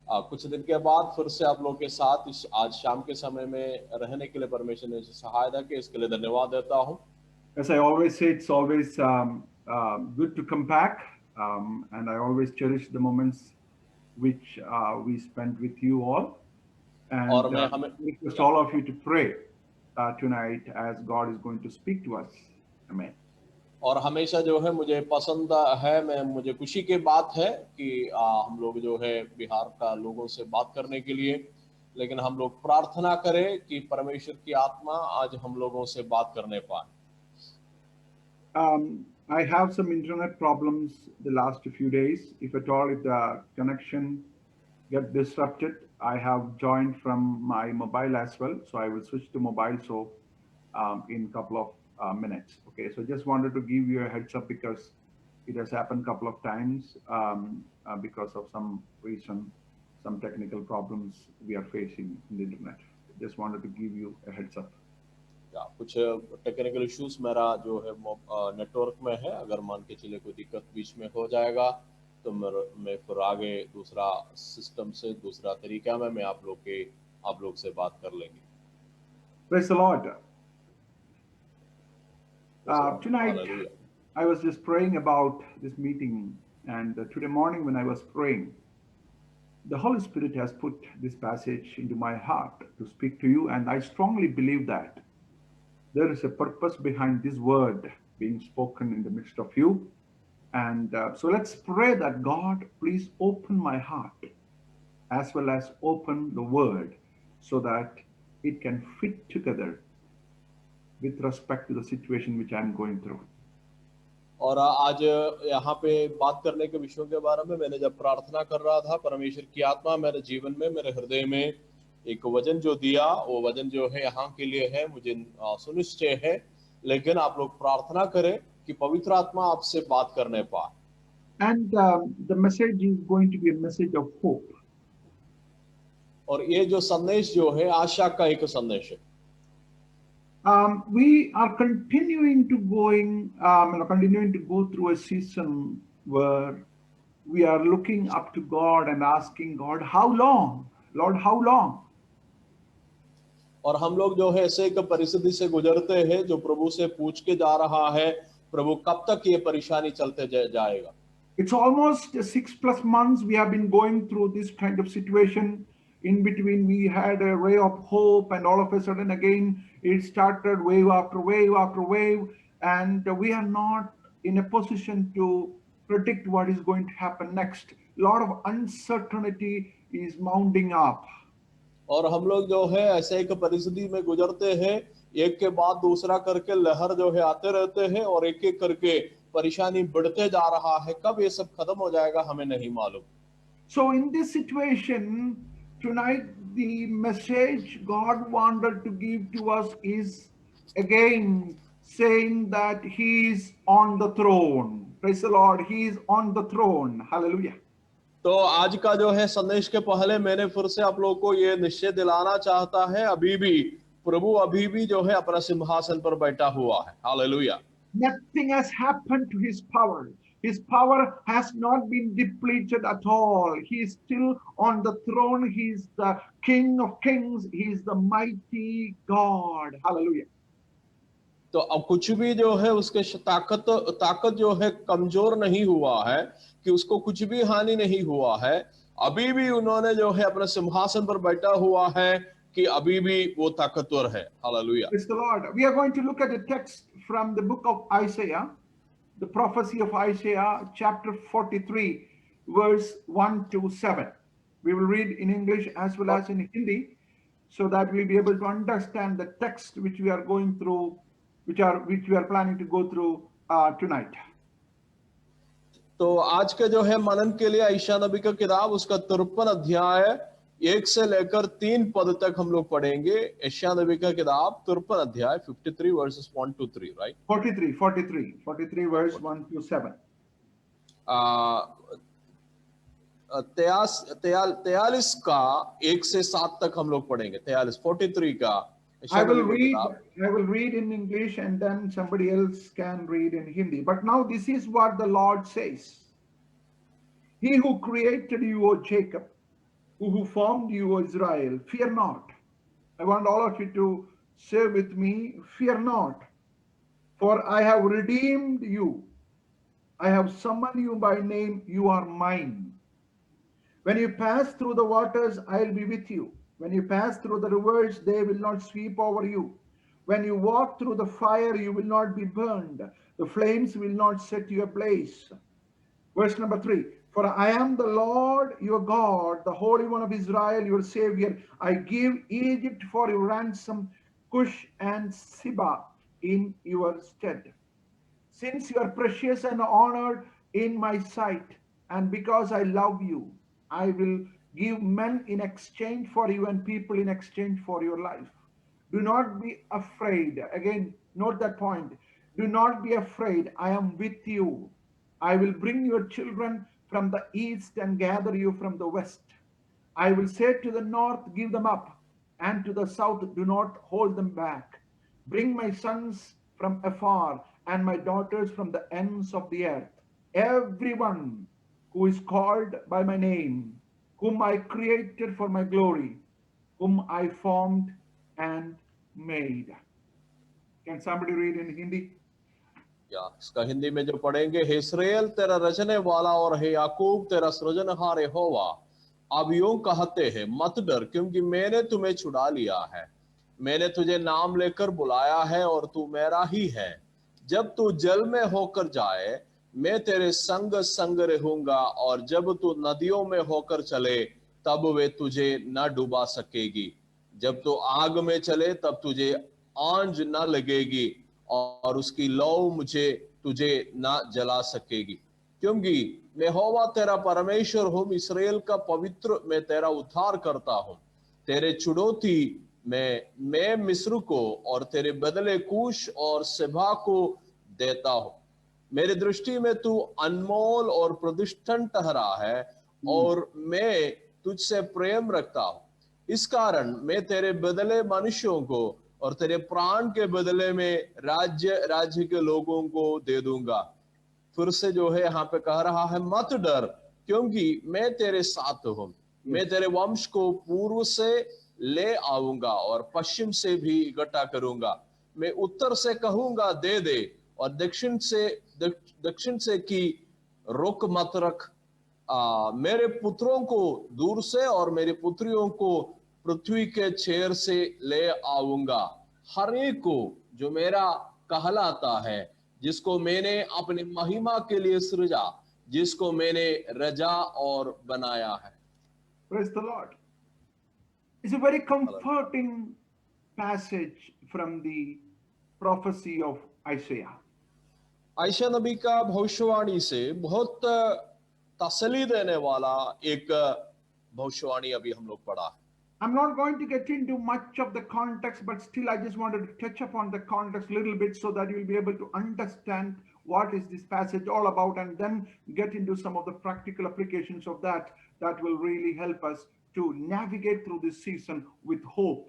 कुछ दिन के बाद फिर से आप लोग के साथ इस आज शाम के समय में रहने के लिए परमेश्वर ने सहायता की, इसके लिए धन्यवाद देता हूँ। As I always say, it's always good to come back, and I always cherish the moments which we spent with you all. और And मैं हमें request या all of you to pray tonight as God is going to speak to us. Amen. और हमेशा जो है मुझे पसंद है, मैं मुझे खुशी की बात है कि हम लोग जो है बिहार का लोगों से बात करने के लिए, लेकिन हम लोग प्रार्थना करें कि परमेश्वर की आत्मा आज हम लोगों से बात करने पाए। I have some internet problems the last few days. If at all, if the connection get disrupted, I have joined from my mobile as well. So I will switch to mobile. So in couple of minutes. Okay. So just wanted to give you a heads up because it has happened a couple of times because of some reason, some technical problems we are facing in the internet. Just wanted to give you a heads up. या कुछ technical issues मेरा जो है network में है, अगर मान के चले कोई दिक्कत बीच में हो जाएगा तो मैं फिर आगे दूसरा सिस्टम से दूसरा तरीका में मैं आप लोग से बात कर लेंगे। Praise the Lord. Tonight, hallelujah. I was just praying about this meeting, and today morning when I was praying, the Holy Spirit has put this passage into my heart to speak to you, and I strongly believe that there is a purpose behind this word being spoken in the midst of you. And so let's pray that God, please open my heart as well as open the word so that it can fit together with respect to the situation which I'm going through. और आज यहाँ पे बात करने के विषयों के बारे में मैंने जब प्रार्थना कर रहा था, परमेश्वर की आत्मा मेरे जीवन में, मेरे हृदय में एक वचन जो दिया, वो वचन जो है यहाँ के लिए है, मुझे सुनिश्चय है, लेकिन आप लोग प्रार्थना करें कि पवित्र आत्मा आपसे बात करने पाए। And the message is going to be a message of hope. और ये जो संदेश जो है आशा का एक संदेश है। We are continuing to go through a season where we are looking up to God and asking God, how long? Lord, how long? और हम लोग जो है ऐसे एक परिस्थिति से गुजरते हैं जो प्रभु से पूछ के जा रहा है, प्रभु कब तक ये परेशानी चलते जाएगा। It's almost 6+ months we have been going through this kind of situation. In between, we had a ray of hope, and all of a sudden, again, it started wave after wave after wave, and we are not in a position to predict what is going to happen next. A lot of uncertainty is mounting up. और हम लोग जो है ऐसे एक परिस्थिति में गुजरते हैं, एक के बाद दूसरा करके लहर जो है आते रहते हैं और एक एक करके परेशानी बढ़ते जा रहा है, कब ये सब खत्म हो जाएगा हमें नहीं मालूम। So in this situation, tonight the message God wanted to give to us is again saying that He is on the throne. Praise the Lord, He is on the throne. Hallelujah. तो आज का जो है संदेश के पहले मैंने फिर से आप लोगों को ये निश्चय दिलाना चाहता है, अभी भी प्रभु अभी भी जो है अपना सिंहासन पर बैठा हुआ है। Hallelujah. Nothing has happened to His power. His power has not been depleted at all. He is still on the throne. He is the King of Kings. He is the mighty God. Hallelujah. तो अब कुछ भी जो है उसके ताकत जो है कमजोर नहीं हुआ है, कि उसको कुछ भी हानि नहीं हुआ है, अभी भी उन्होंने जो है अपने सिंहासन पर बैठा हुआ है, कि अभी भी वो ताकतवर है। Hallelujah. Praise the Lord. We are going to look at a text from the book of Isaiah, the prophecy of Isaiah, chapter 43, verse 1 to 7. We will read in English as well as in Hindi, so that we'll be able to understand the text which we are going through, which we are planning to go through tonight. तो आज के जो है मनन के लिए ईशा नबी का किताब, उसका 53 अध्याय 1 से लेकर 3 पद तक हम लोग पढ़ेंगे। ईशा नबी का किताब 53 अध्याय 53 versus 1 to 3, right. 43 verse 1 to 7. 43 का 1 से 7 तक हम लोग पढ़ेंगे। 43 का I will read in English and then somebody else can read in Hindi. But now this is what the Lord says. He who created you, O Jacob, who formed you, O Israel, fear not. I want all of you to say with me, fear not, for I have redeemed you. I have summoned you by name, you are mine. When you pass through the waters, I'll be with you. When you pass through the rivers, they will not sweep over you. When you walk through the fire, you will not be burned. The flames will not set you ablaze. Verse number 3. For I am the Lord your God, the Holy One of Israel, your Savior. I give Egypt for your ransom, Cush and Seba in your stead. Since you are precious and honored in my sight, and because I love you, I will give men in exchange for you and people in exchange for your life. Do not be afraid. Again, note that point. Do not be afraid. I am with you. I will bring your children from the east and gather you from the west. I will say to the north, give them up, and to the south, do not hold them back. Bring my sons from afar and my daughters from the ends of the earth. Everyone who is called by my name, whom I created for my glory, whom I formed and made. Can somebody read in Hindi? या इसका हिंदी में जो पढ़ेंगे, हे इस्राएल तेरा रचने वाला और हे याकूब तेरा सृजनहार यहोवा, अब यूं कहते हैं मत डर, क्योंकि मैंने तुम्हें छुड़ा लिया है। मैंने तुझे नाम लेकर बुलाया है और तू मेरा ही है। जब तू जल में होकर जाए, मैं तेरे संग संग रहूंगा, और जब तू नदियों में होकर चले, तब वे तुझे न डुबा सकेगी। जब तू आग में चले, तब तुझे आंच न लगेगी, और उसकी लौ मुझे तुझे ना जला सकेगी। क्योंकि मैं यहोवा तेरा परमेश्वर हूँ, इस्राएल का पवित्र, मैं तेरा उद्धार करता हूँ। तेरे चुड़ौती मैं मिस्र को और तेरे बदले कूश और सेबा को देता हूँ। मेरी दृष्टि में तू अनमोल और प्रतिष्ठित ठहरा है, और मैं तुझसे प्रेम रखता हूँ। इस कारण मैं तेरे बदले मनुष्यों को और तेरे प्राण के बदले में राज्य के लोगों को दे दूंगा। फिर से जो है यहाँ पे कह रहा है मत डर, क्योंकि मैं तेरे साथ हूं। मैं तेरे वंश को पूर्व से ले आऊंगा और पश्चिम से भी इकट्ठा करूंगा। मैं उत्तर से कहूंगा दे दे, और दक्षिण से कि रुक मत रख। मेरे पुत्रों को दूर से और मेरी पुत्रियों को पृथ्वी के छेर से ले आऊंगा। हर एक को जो मेरा कहलाता है, जिसको मैंने अपनी महिमा के लिए सृजा, जिसको मैंने रजा और बनाया है। Praise the Lord. It's a very comforting passage from the prophecy of Isaiah. Ayesha नबी का भविष्यवाणी से बहुत तसल्ली देने वाला एक भविष्यवाणी अभी हम लोग पढ़ा है। I'm not going to get into much of the context, but still I just wanted to touch upon the context a little bit so that you'll be able to understand what is this passage all about, and then get into some of the practical applications of that will really help us to navigate through this season with hope.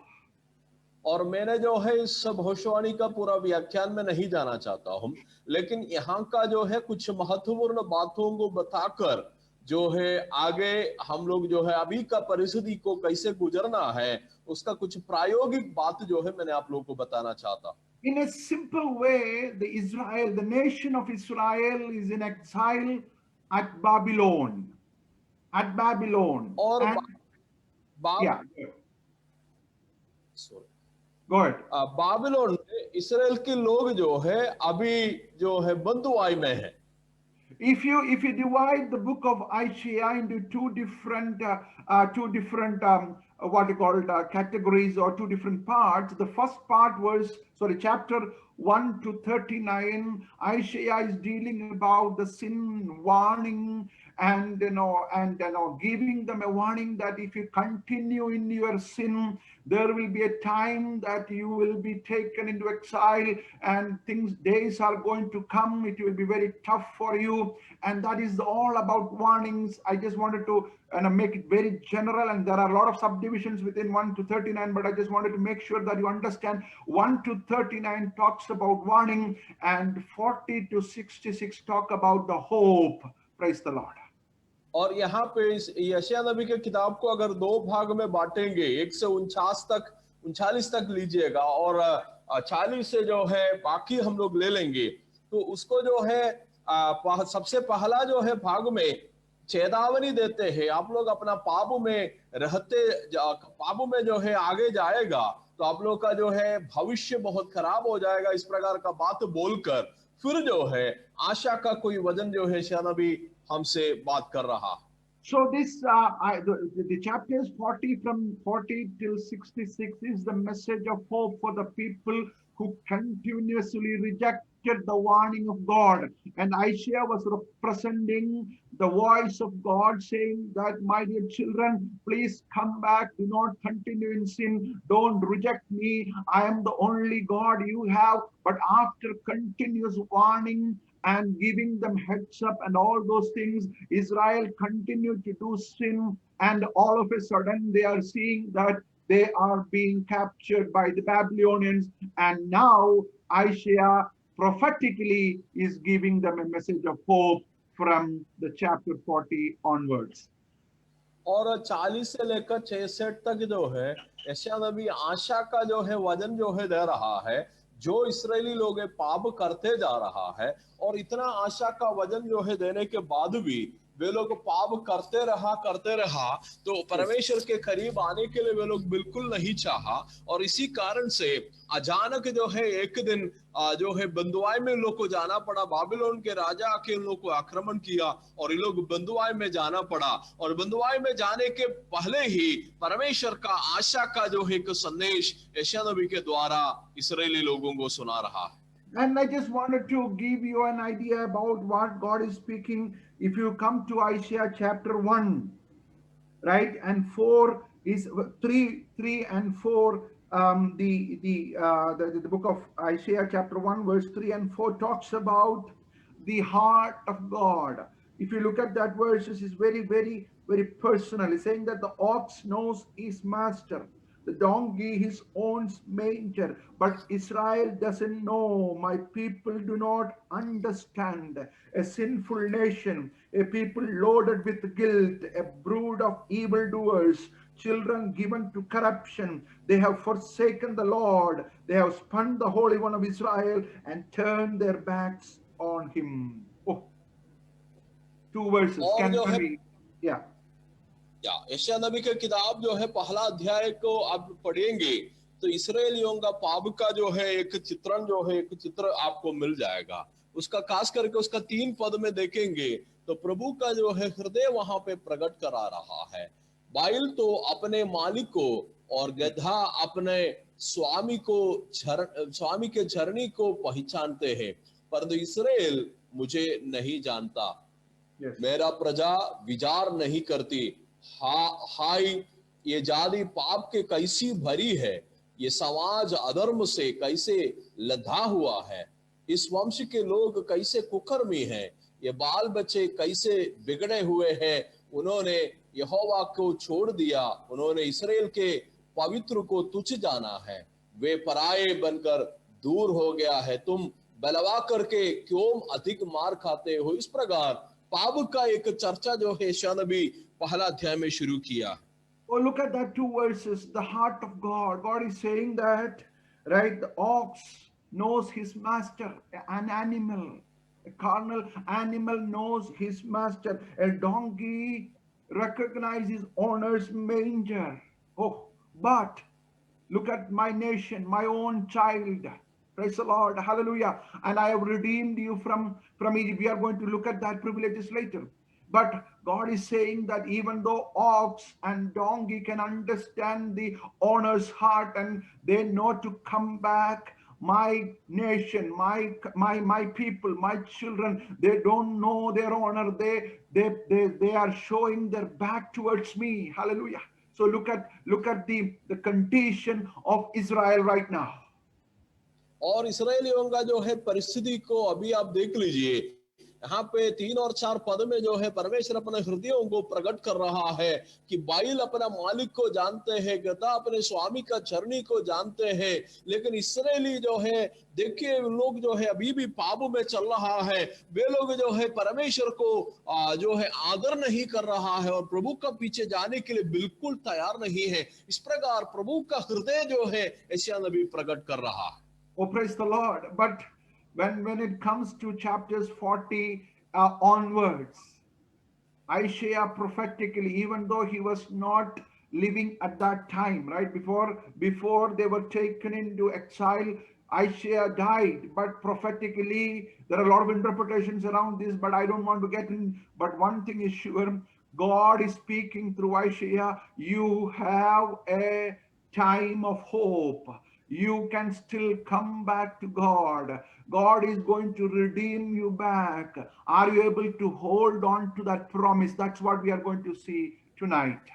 और मैंने जो है इस भविष्यवाणी का पूरा व्याख्यान में नहीं जाना चाहता हूं, लेकिन यहाँ का जो है कुछ महत्वपूर्ण बातों को बताकर जो है आगे हम लोग जो है अभी का परिस्थिति को कैसे गुजरना है, उसका कुछ प्रायोगिक बात जो है मैंने आप लोगों को बताना चाहता हूं। In a simple way, the nation of Israel is in exile at Babylon. At Babylon. और And yeah, go ahead. Babylon में इसराइल के लोग जो है अभी जो है बंदुआई में है। If you divide the book of Isaiah into two different what you call categories or two different parts, the first part was chapter 1 to 39. Isaiah is dealing about the sin, warning, and giving them a warning that if you continue in your sin, there will be a time that you will be taken into exile, and days are going to come, it will be very tough for you. And that is all about warnings. I just wanted to make it very general, and there are a lot of subdivisions within 1 to 39, but I just wanted to make sure that you understand 1 to 39 talks about warning, and 40 to 66 talk about the hope. Praise the Lord. और यहाँ पे इस यशायाह नबी के किताब को अगर दो भाग में बांटेंगे, 1 से 49 तक लीजिएगा और 40 से जो है बाकी हम लोग ले लेंगे, तो उसको जो है सबसे पहला जो है भाग में चेतावनी देते हैं, आप लोग अपना पाप में पाप में जो है आगे जाएगा तो आप लोग का जो है भविष्य बहुत खराब हो जाएगा, इस प्रकार का बात बोलकर फिर जो है आशा का कोई वचन जो है यशायाह नबी हमसे बात कर रहा है। So this the chapters 40 from 40 till 66 is the message of hope for the people who continuously rejected the warning of God. And Isaiah was representing the voice of God saying that, my dear children, please come back, do not continue in sin, don't reject me. I am the only God you have. But after continuous warning and giving them heads up and all those things, Israel continued to do sin, and all of a sudden they are seeing that they are being captured by the Babylonians, and now Isaiah prophetically is giving them a message of hope from the chapter 40 onwards. और 40 से लेकर 66 तक जो है यशायाह नबी आशा का जो है वचन जो है दे रहा है, जो इस्राएली लोग पाप करते जा रहा है, और इतना आशा का वचन जो है देने के बाद भी वे लोग पाप करते रहा तो परमेश्वर के करीब आने के लिए वे लोग बिल्कुल नहीं चाहा, और इसी कारण से अचानक जो है एक दिन जो है बंदुआई में लोग को जाना पड़ा, बाबिलोन के राजा आके इन लोग को आक्रमण किया और इन लोग बंदुआई में जाना पड़ा, और बंदुआई में जाने के पहले ही परमेश्वर का आशा का जो है एक संदेश यशायाह नबी के द्वारा इस्राएली लोगों को सुना रहा है। And I just wanted to give you an idea about what God is speaking. If you come to Isaiah chapter 1, right, and 4 is 3 and 4, the book of Isaiah chapter 1 verse 3 and 4 talks about the heart of God. If you look at that verse, it is very, very, very personal. It's saying that the ox knows his master, the donkey his own manger, but Israel doesn't know. My people do not understand. A sinful nation, a people loaded with guilt, a brood of evildoers, children given to corruption. They have forsaken the Lord. They have spurned the Holy One of Israel and turned their backs on him. Oh, 2 verses. और जो है yeah. यशायाह नबी के किताब जो है पहला अध्याय को आप पढ़ेंगे तो इस्राएलियों का पाप का जो है एक चित्रण जो है एक चित्र आपको मिल जाएगा। उसका खास करके उसका 3 पद में देखेंगे तो प्रभु का जो है हृदय वहां पे प्रकट करा रहा है। बैल तो अपने मालिक को और गधा अपने स्वामी के झरनी को पहचानते हैं, परंतु इस्राएल मुझे नहीं जानता। मेरा प्रजा विचार नहीं करती। हाय ये जाति पाप के कैसी भरी है, ये समाज अधर्म से कैसे लदा हुआ है, इस वंश के लोग कैसे कुकर्मी हैं, ये बाल बच्चे कैसे बिगड़े हुए हैं। उन्होंने यहोवा को छोड़ दिया, उन्होंने इस्राएल के पवित्र को तुच्छ जाना है, वे पराये बनकर दूर हो गया है, तुम बलवा करके क्यों अधिक मार खाते हो। इस प्रकार पाप का एक चर्चा जो है यशायाह नबी पहला अध्याय में शुरू किया। Oh, look at that 2 verses. The heart of God. God is saying that, right? The ox knows his master. An animal, a carnal animal knows his master. A donkey recognizes owner's manger. Oh, but look at my nation, my own child. Praise the Lord. Hallelujah. And I have redeemed you from Egypt. We are going to look at that privileges later. But God is saying that even though ox and donkey can understand the owner's heart and they know to come back, my nation, my people, my children, they don't know their owner. They are showing their back towards me. Hallelujah. So look at the condition of Israel right now. और इस्राएलियों का जो है परिस्थिति को अभी आप देख लीजिए यहाँ पे 3 और 4 पद में जो है परमेश्वर अपने हृदयों को प्रकट कर रहा है कि बैल अपना मालिक को जानते हैं, गधा अपने स्वामी का चरनी को जानते हैं, लेकिन इस्राएली जो है देखिए लोग जो है अभी भी पाप में चल रहा है। वे लोग जो है परमेश्वर को जो है आदर नहीं कर रहा है और प्रभु का पीछे जाने के लिए बिल्कुल तैयार नहीं है। इस प्रकार प्रभु का हृदय जो है यशायाह नबी प्रकट कर रहा है। Oh, praise the Lord. But when it comes to chapters 40 onwards, Isaiah prophetically, even though he was not living at that time, right before they were taken into exile, Isaiah died. But prophetically, there are a lot of interpretations around this, but I don't want to get in. But one thing is sure, God is speaking through Isaiah. You have a time of hope. You can still come back to God. God is going to redeem you back. Are you able to hold on to that promise? That's what we are going to see tonight.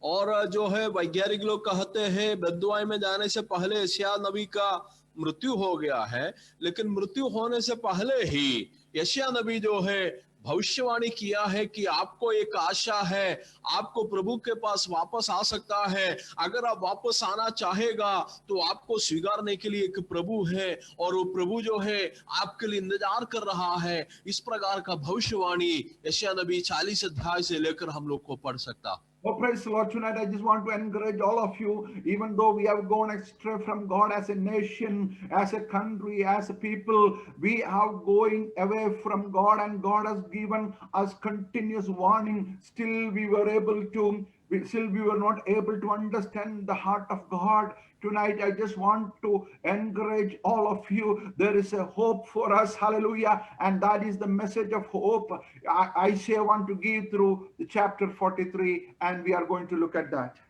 और जो है वैज्ञानिक लोग कहते हैं बददुआई में जाने से पहले यशायाह नबी का मृत्यु हो गया है, लेकिन मृत्यु होने से पहले ही यशायाह नबी जो है भविष्यवाणी किया है कि आपको एक आशा है, आपको प्रभु के पास वापस आ सकता है। अगर आप वापस आना चाहेगा तो आपको स्वीकारने के लिए एक प्रभु है और वो प्रभु जो है आपके लिए इंतजार कर रहा है। इस प्रकार का भविष्यवाणी यशायाह नबी 40 अध्याय से लेकर हम लोग को पढ़ सकता। Oh, praise the Lord. Tonight, I just want to encourage all of you, even though we have gone astray from God as a nation, as a country, as a people, we are going away from God, and God has given us continuous warning. Still, we were not able to understand the heart of God. Tonight, I just want to encourage all of you. There is a hope for us. Hallelujah. And that is the message of hope I want to give through the chapter 43. And we are going to look at that.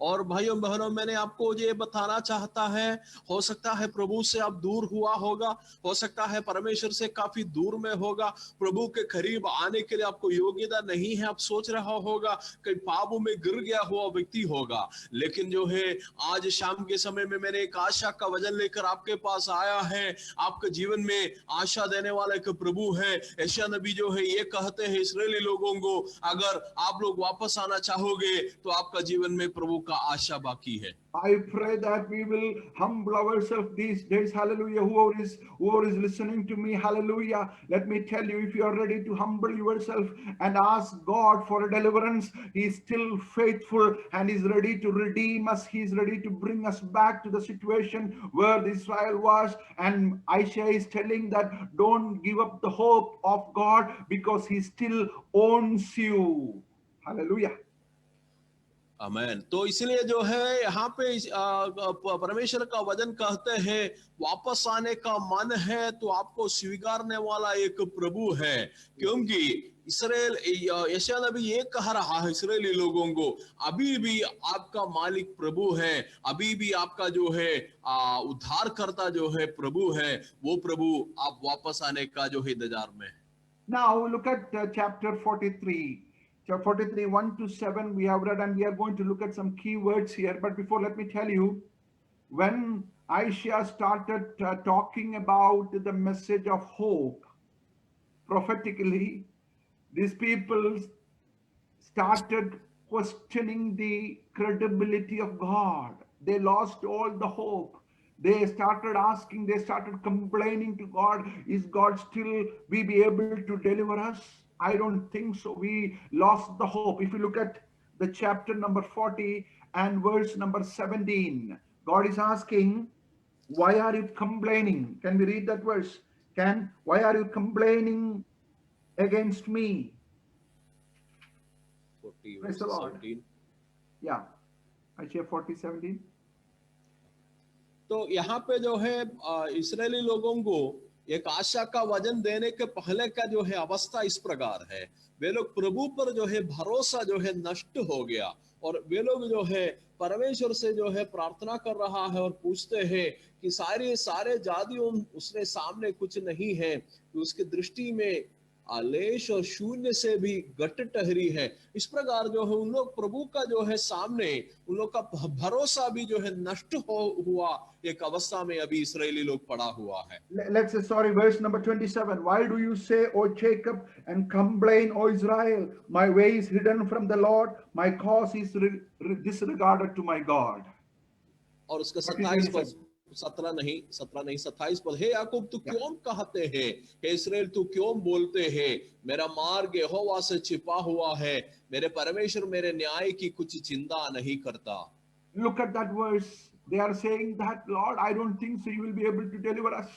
और भाइयों बहनों, मैंने आपको ये बताना चाहता है, हो सकता है प्रभु से आप दूर हुआ होगा, हो सकता है परमेश्वर से काफी दूर में होगा, प्रभु के करीब आने के लिए आपको योग्यता नहीं है, आप सोच रहा होगा कहीं पापों में गिर गया हुआ व्यक्ति होगा। लेकिन जो है आज शाम के समय में मैंने एक आशा का वचन लेकर आपके पास आया है। आपके जीवन में आशा देने वाला एक प्रभु है। यशायाह नबी जो है ये कहते हैं इस्राएली लोगों को, अगर आप लोग वापस आना चाहोगे तो आपका जीवन में प्रभु आशा बाकी है। I pray that we will humble ourselves these days. Hallelujah. Whoever is listening to me, hallelujah. Let me tell you, if you are ready to humble yourself and ask God for a deliverance, He is still faithful and is ready to redeem us. He is ready to bring us back to the situation where Israel was. And Isaiah is telling that don't give up the hope of God because He still owns you. Hallelujah. आमेन। तो इसलिए जो है यहाँ पे परमेश्वर का वचन कहते हैं वापस आने का मन है तो आपको स्वीकारने वाला एक प्रभु है, क्योंकि इस्राएल यशायाह नबी ये कह रहा है इस्राएली लोगों को, अभी भी आपका मालिक प्रभु है, अभी भी आपका जो है उद्धारकर्ता जो है प्रभु है, वो प्रभु आप वापस आने का जो है इंतजार में है। Now look at chapter 43. Chapter 43, 1 to 7 we have read, and we are going to look at some key words here. But before, let me tell you, when Isaiah started talking about the message of hope, prophetically, these people started questioning the credibility of God. They lost all the hope. They started asking, they started complaining to God, is God still be able to deliver us? I don't think so. We lost the hope. If you look at the chapter number 40 and verse number 17, God is asking, why are you complaining? Can we read that verse? Why are you complaining against me? 40 Praise the Lord. 17. Yeah, Isaiah 40:17. तो यहाँ पे जो है इस्राएली लोगों को एक आशा का वचन देने के पहले का जो है अवस्था इस प्रकार है, वे लोग प्रभु पर जो है भरोसा जो है नष्ट हो गया और वे लोग जो है परमेश्वर से जो है प्रार्थना कर रहा है और पूछते हैं कि सारे जातियों उसने सामने कुछ नहीं है, कि उसकी दृष्टि में आलेश और शून्य से भी घट ठहरी है। इस प्रकार जो है उन लोग प्रभु का जो है सामने उन लोग का भरोसा भी जो है नष्ट हुआ एक अवस्था में अभी इस्राएली लोग पड़ा हुआ है। Let's say, sorry, verse number 27. Why do you say, O Jacob, and complain, O Israel? My way is hidden from the Lord, my cause is disregarded to my God. और उसका What is 27 पद, 27? 17 नहीं 27 पद, हे याकूब तू क्यों कहते हैं, हे इस्राएल तू क्यों बोलते हैं, मेरा मार्ग यहोवा से छिपा हुआ है, मेरे परमेश्वर मेरे न्याय की कुछ चिंता नहीं करता। Look at that verse. They are saying that, Lord, I don't think so you will be able to deliver us.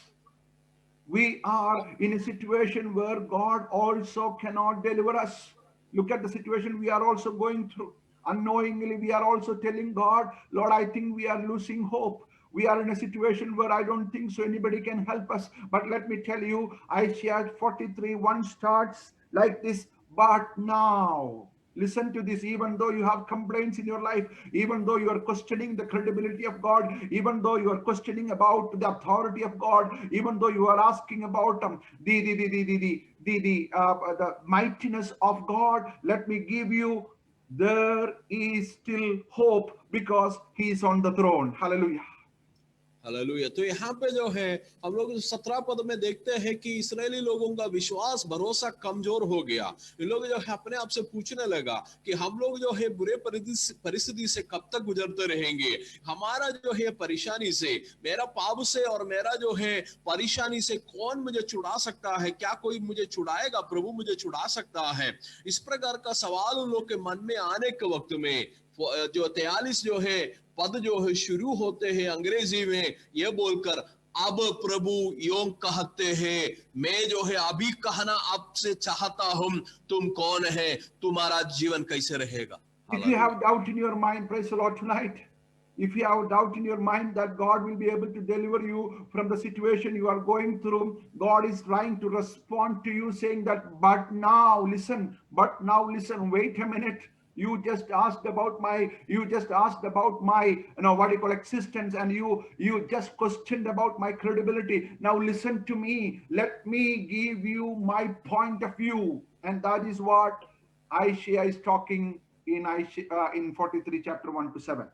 We are in a situation where God also cannot deliver us. Look at the situation we are also going through. Unknowingly, we are also telling God, Lord, I think we are losing hope. We are in a situation where I don't think so anybody can help us. But let me tell you, Isaiah 43:1 starts like this. But now, listen to this. Even though you have complaints in your life, even though you are questioning the credibility of God, even though you are questioning about the authority of God, even though you are asking about the mightiness of God, let me give you, there is still hope because He is on the throne. Hallelujah. Hallelujah. तो यहाँ पे जो है हम लोग 17 पद में देखते हैं कि इस्राएली लोगों का विश्वास भरोसा कमजोर हो गया। इन लोग जो है अपने आप से पूछने लगा कि हम लोग जो है बुरे परिस्थिति से कब तक गुजरते रहेंगे, हमारा जो है परेशानी से, मेरा पाप से और मेरा जो है परेशानी से कौन मुझे छुड़ा सकता है, क्या कोई मुझे छुड़ाएगा, प्रभु मुझे छुड़ा सकता है। इस प्रकार का सवाल उन लोग के मन में आने के वक्त में जो 43 जो है पद जो है शुरू होते हैं अंग्रेजी में ये बोलकर, अब प्रभु यों कहते हैं, मैं जो है अभी कहना आपसे चाहता हूं, तुम कौन है, तुम्हारा जीवन कैसे रहेगा। If you hallelujah. have doubt in your mind, praise the Lord tonight. If you have doubt in your mind that God will be able to deliver you from the situation you are going through, God is trying to respond to you saying that, but now listen, wait a minute. You just asked about my, what do you call, existence, and you just questioned about my credibility. Now listen to me. Let me give you my point of view. And that is what Isaiah is talking in 43 chapter 1 to 7.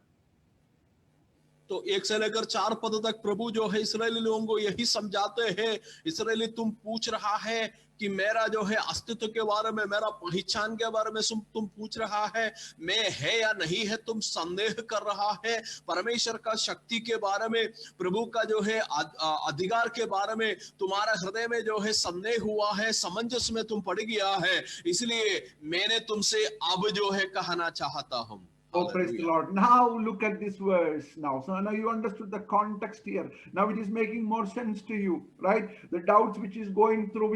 तो 1 से लेकर 4 पद तक प्रभु जो है इस्राएली लोगों को यही समझाते हैं, इस्राएली तुम पूछ रहा है कि मेरा जो है अस्तित्व के बारे में, मेरा पहचान के बारे में तुम पूछ रहा है, मैं है या नहीं है तुम संदेह कर रहा है, परमेश्वर का शक्ति के बारे में, प्रभु का जो है अधिकार के बारे में तुम्हारा हृदय में जो है संदेह हुआ है, समंजस में तुम पड़ गया है, इसलिए मैंने तुमसे अब जो है कहना चाहता हूं। Oh, praise the Lord. Now look at this verse now. So now you understood the context here. Now it is making more sense to you, right? The doubts which is going through,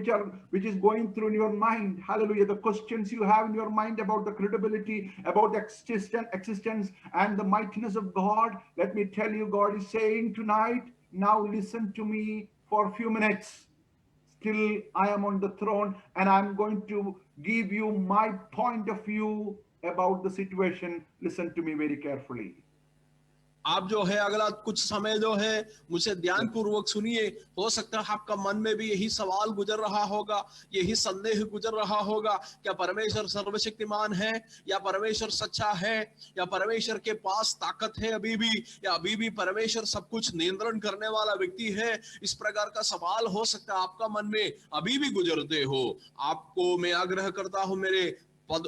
which is going through in your mind. Hallelujah. The questions you have in your mind about the credibility, about the existence and the mightiness of God. Let me tell you, God is saying tonight, now listen to me for a few minutes. Still, I am on the throne and I'm going to give you my point of view about the situation. Listen to me very carefully. आप जो है अगला कुछ समय जो है मुझे ध्यान पूर्वक सुनिए। हो सकता है आपका मन में भी यही सवाल गुजर रहा होगा, यही संदेह गुजर रहा होगा, क्या परमेश्वर सर्वशक्तिमान है, या परमेश्वर सच्चा है, या परमेश्वर के पास ताकत है अभी भी, या अभी भी परमेश्वर सब कुछ नियंत्रण करने वाला व्यक्ति है। इस प्रकार का सवाल हो सकता है आपका मन में अभी भी गुजरते हो। आपको मैं आग्रह करता हूं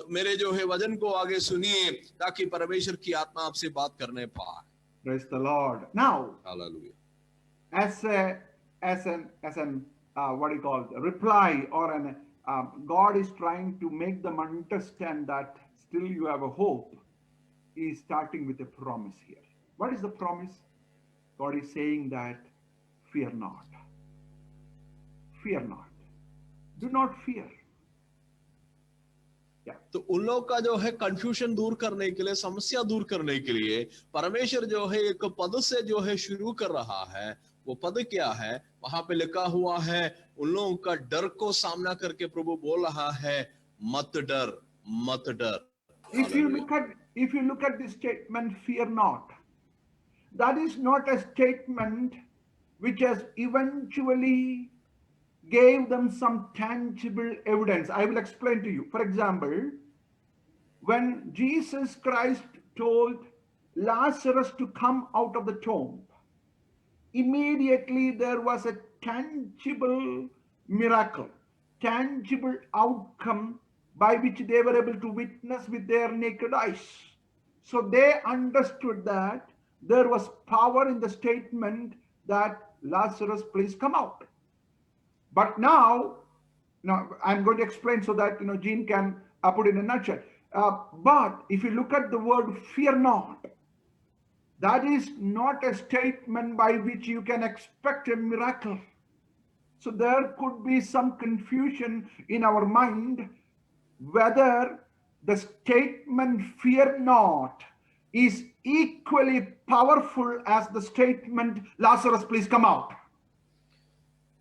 मेरे जो है वचन को आगे सुनिए ताकि परमेश्वर की आत्मा आपसे बात करने पाए। Praise the Lord. Now, Hallelujah. as an what do you call it, reply, or an God is trying to make them understand that still you have a hope. He is starting with a promise here. What is the promise? God is saying that fear not. Fear not. Do not fear. तो उन लोग का जो है confusion दूर करने के लिए, समस्या दूर करने के लिए परमेश्वर जो है एक पद से जो है शुरू कर रहा है। वो पद क्या है? वहां पे लिखा हुआ है, उन लोगों का डर को सामना करके प्रभु बोल रहा है, मत डर, मत डर। If you look at this statement, fear not, that is not a statement which has eventually gave them some tangible evidence. I will explain to you. For example, when Jesus Christ told Lazarus to come out of the tomb, immediately there was a tangible miracle, tangible outcome by which they were able to witness with their naked eyes. So they understood that there was power in the statement that Lazarus, please come out. But now I'm going to explain so that Jean can put it in a nutshell. But if you look at the word fear not, that is not a statement by which you can expect a miracle. So there could be some confusion in our mind whether the statement fear not is equally powerful as the statement Lazarus, please come out.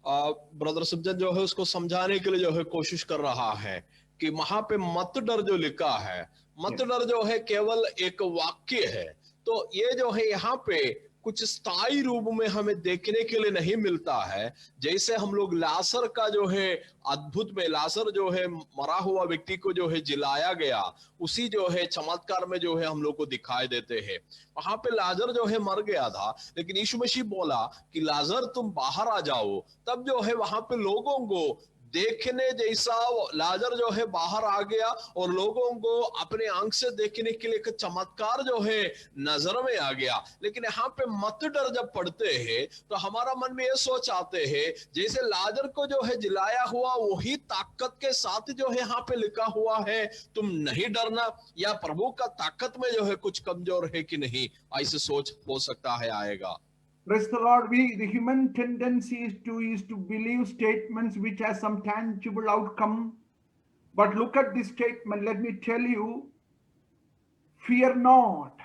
Brother सज्जन जो है उसको समझाने के लिए जो है कोशिश कर रहा है कि वहां पे मत डर जो लिखा है, मत डर जो है केवल एक वाक्य है। तो ये जो है यहाँ पे कुछ स्थायी रूप में हमें देखने के लिए नहीं मिलता है। जैसे हम लोग लाजर का जो है अद्भुत में, लाजर जो है मरा हुआ व्यक्ति को जो है जिलाया गया, उसी जो है चमत्कार में जो है हम लोग को दिखाई देते हैं। वहां पे लाजर जो है मर गया था, लेकिन यीशु मसीह बोला कि लाजर तुम बाहर आ जाओ। तब जो है वहां पे लोगों को देखने जैसा लाजर जो है बाहर आ गया और लोगों को अपने आंख से देखने के लिए एक चमत्कार जो है नजर में आ गया। लेकिन यहाँ पे मत डर जब पढ़ते हैं तो हमारा मन में ये सोच आते हैं जैसे लाजर को जो है जिलाया हुआ वही ताकत के साथ जो है यहाँ पे लिखा हुआ है तुम नहीं डरना, या प्रभु का ताकत में जो है कुछ कमजोर है कि नहीं, ऐसे सोच हो सकता है आएगा। Praise the Lord. The human tendency is to believe statements which has some tangible outcome. But look at this statement. Let me tell you, fear not.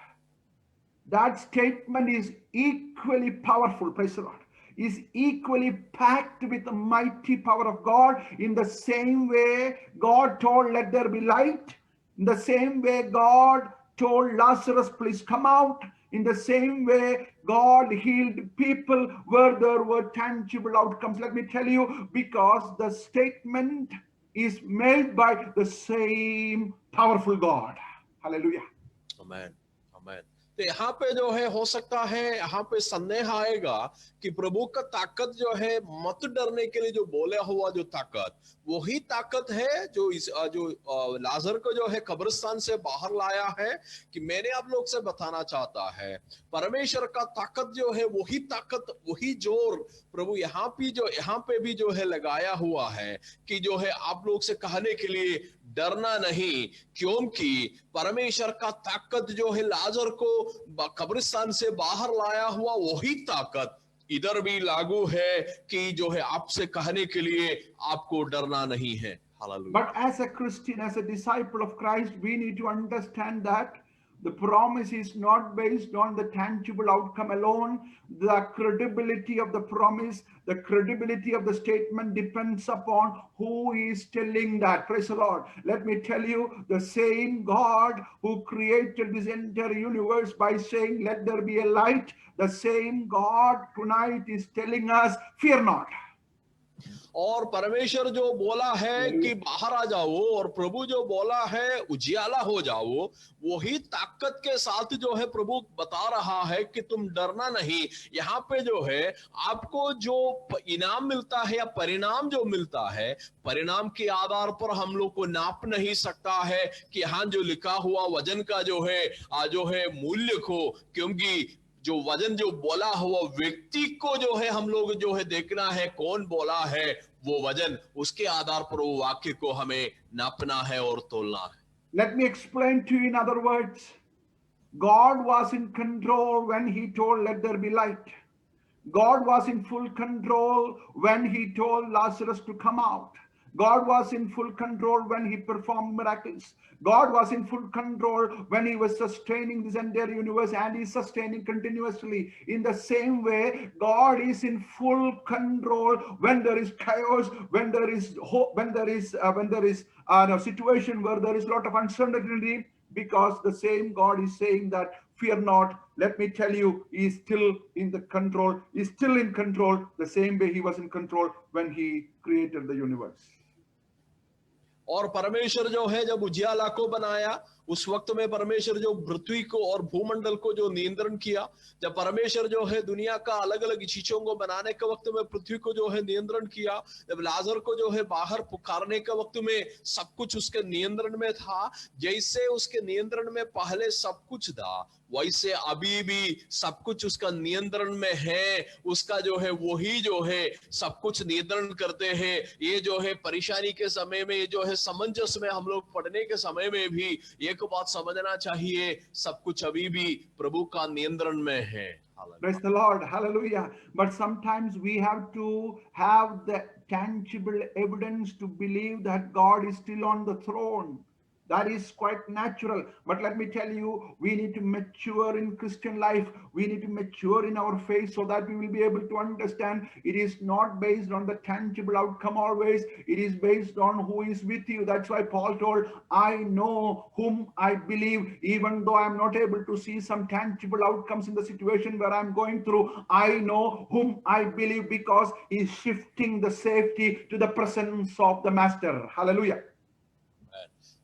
That statement is equally powerful. Praise the Lord. Is equally packed with the mighty power of God. In the same way God told, let there be light. In the same way God told Lazarus, please come out. In the same way, God healed people where there were tangible outcomes. Let me tell you, because the statement is made by the same powerful God. Hallelujah. Amen. Amen. तो यहाँ पे जो है हो सकता है यहाँ पे संदेह आएगा कि प्रभु का ताकत जो है मत डरने के लिए जो बोले हुआ जो ताकत वही ताकत है जो लाजर को जो है कब्रिस्तान से बाहर लाया है। कि मैंने आप लोग से बताना चाहता है परमेश्वर का ताकत जो है वही ताकत वही जोर प्रभु यहाँ पे भी जो है लगाया हुआ है कि जो है आप लोग से कहने के लिए डरना नहीं, क्योंकि परमेश्वर का ताकत जो है लाजर को कब्रिस्तान से बाहर लाया हुआ वही ताकत इधर भी लागू है कि जो है आपसे कहने के लिए आपको डरना नहीं है। Hallelujah. But as a Christian, as a disciple of Christ, we need to understand that the promise is not based on the tangible outcome alone. The credibility of the promise, the credibility of the statement depends upon who is telling that. Praise the Lord. Let me tell you, the same God who created this entire universe by saying, let there be a light, the same God tonight is telling us, fear not. और परमेश्वर जो बोला है कि बाहर आ जाओ और प्रभु जो बोला है उजियाला हो जाओ, वही ताकत के साथ जो है प्रभु बता रहा है कि तुम डरना नहीं। यहाँ पे जो है आपको जो इनाम मिलता है या परिणाम जो मिलता है, परिणाम के आधार पर हम लोग को नाप नहीं सकता है कि यहाँ जो लिखा हुआ वजन का जो है मूल्य को, क्योंकि जो वजन जो बोला हुआ व्यक्ति को जो है हम लोग जो है देखना है कौन बोला है वो वजन, उसके आधार पर वो वाक्य को हमें नापना है और तोलना है। Let me explain to you in other words. God was in control when he told let there be light. God was in full control when he told Lazarus to come out. God was in full control when he performed miracles. God was in full control when he was sustaining this entire universe, and he's sustaining continuously. In the same way, God is in full control when there is chaos, when there is hope, when there is a situation where there is a lot of uncertainty. because the same God is saying that fear not. Let me tell you, he is still in the control. He is still in control the same way he was in control when he created the universe. और परमेश्वर जो है जब उजियाला को बनाया, उस वक्त में परमेश्वर जो पृथ्वी को और भूमंडल को जो नियंत्रण किया, जब परमेश्वर जो है दुनिया का अलग अलग चीजों को बनाने के वक्त में पृथ्वी को जो है नियंत्रण किया, जब लाजर को जो है बाहर पुकारने के वक्त में सब कुछ उसके नियंत्रण में था, जैसे उसके नियंत्रण में पहले सब कुछ था, वैसे अभी भी सब कुछ उसका नियंत्रण में है। उसका जो है वही जो है सब कुछ नियंत्रण करते हैं। ये जो है परेशानी के समय में, ये जो है समंजस में हम लोग पढ़ने के समय में भी एक बात समझना चाहिए, सब कुछ अभी भी प्रभु का नियंत्रण में है। Praise the Lord. Hallelujah. But sometimes we have to have the tangible evidence to believe that God is still on the throne. That is quite natural. But let me tell you, we need to mature in Christian life. We need to mature in our faith so that we will be able to understand it is not based on the tangible outcome always. It is based on who is with you. That's why Paul told, I know whom I believe, even though I'm not able to see some tangible outcomes in the situation where I'm going through. I know whom I believe because he's shifting the safety to the presence of the Master. Hallelujah.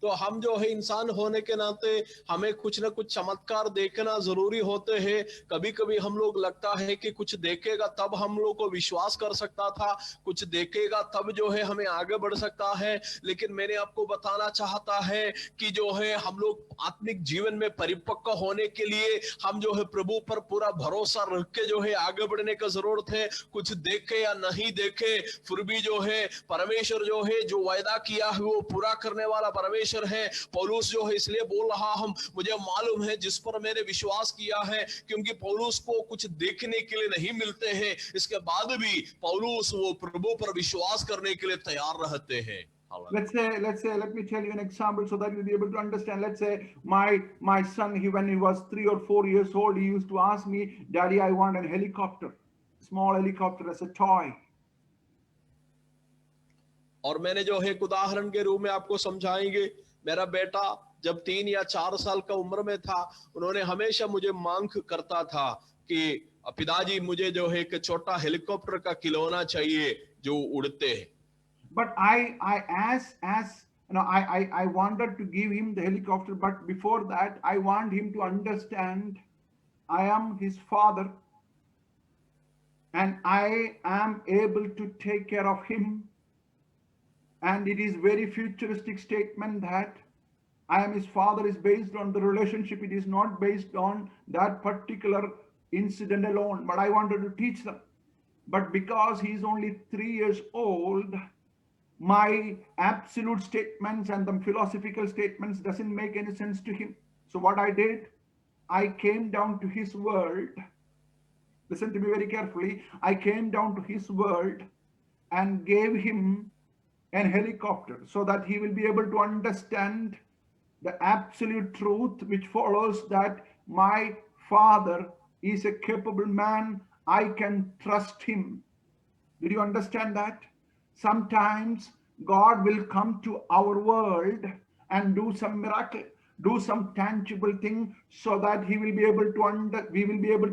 तो हम जो है इंसान होने के नाते हमें कुछ ना कुछ चमत्कार देखना जरूरी होते हैं। कभी कभी हम लोग लगता है कि कुछ देखेगा तब हम लोग को विश्वास कर सकता था, कुछ देखेगा तब जो है हमें आगे बढ़ सकता है। लेकिन मैंने आपको बताना चाहता है कि जो है हम लोग आत्मिक जीवन में परिपक्व होने के लिए हम जो है प्रभु पर पूरा भरोसा रख के जो है आगे बढ़ने का जरूरत है। कुछ देखे या नहीं देखे, फिर भी जो है परमेश्वर जो है जो वायदा किया है वो पूरा करने वाला परमेश्वर है। पौलुस जो है इसलिए बोल रहा हूं, मुझे मालूम है जिस पर मैंने विश्वास किया है, क्योंकि पौलुस को कुछ देखने के लिए नहीं मिलते हैं, इसके बाद भी पौलुस वो प्रभु पर विश्वास करने के लिए तैयार रहते हैं। Let me tell you an example so that you'll be able to understand. Let's say my son, when he was 3 or 4 years old, he used to ask me, Daddy, I want a helicopter, small helicopter as a toy. और मैंने जो है एक उदाहरण के रूप में आपको समझाएंगे, मेरा बेटा जब 3 या 4 साल का उम्र में था, उन्होंने हमेशा मुझे मांग करता था कि पिताजी मुझे जो है एक छोटा हेलीकॉप्टर का खिलौना चाहिए जो उड़ते हैं। But I wanted to give him the helicopter, but before that, I want him to understand I am his father and I am able to take care of him. And it is very futuristic statement that I am his father is based on the relationship. It is not based on that particular incident alone. But I wanted to teach them. But because he is only 3 years old, my absolute statements and the philosophical statements doesn't make any sense to him. So what I did, I came down to his world. Listen to me very carefully. I came down to his world and gave him an helicopter so that he will be able to understand the absolute truth which follows that my father is a capable man. I can trust him. Did you understand that? Sometimes God will come to our world and do some miracle, do some tangible thing so that we will be able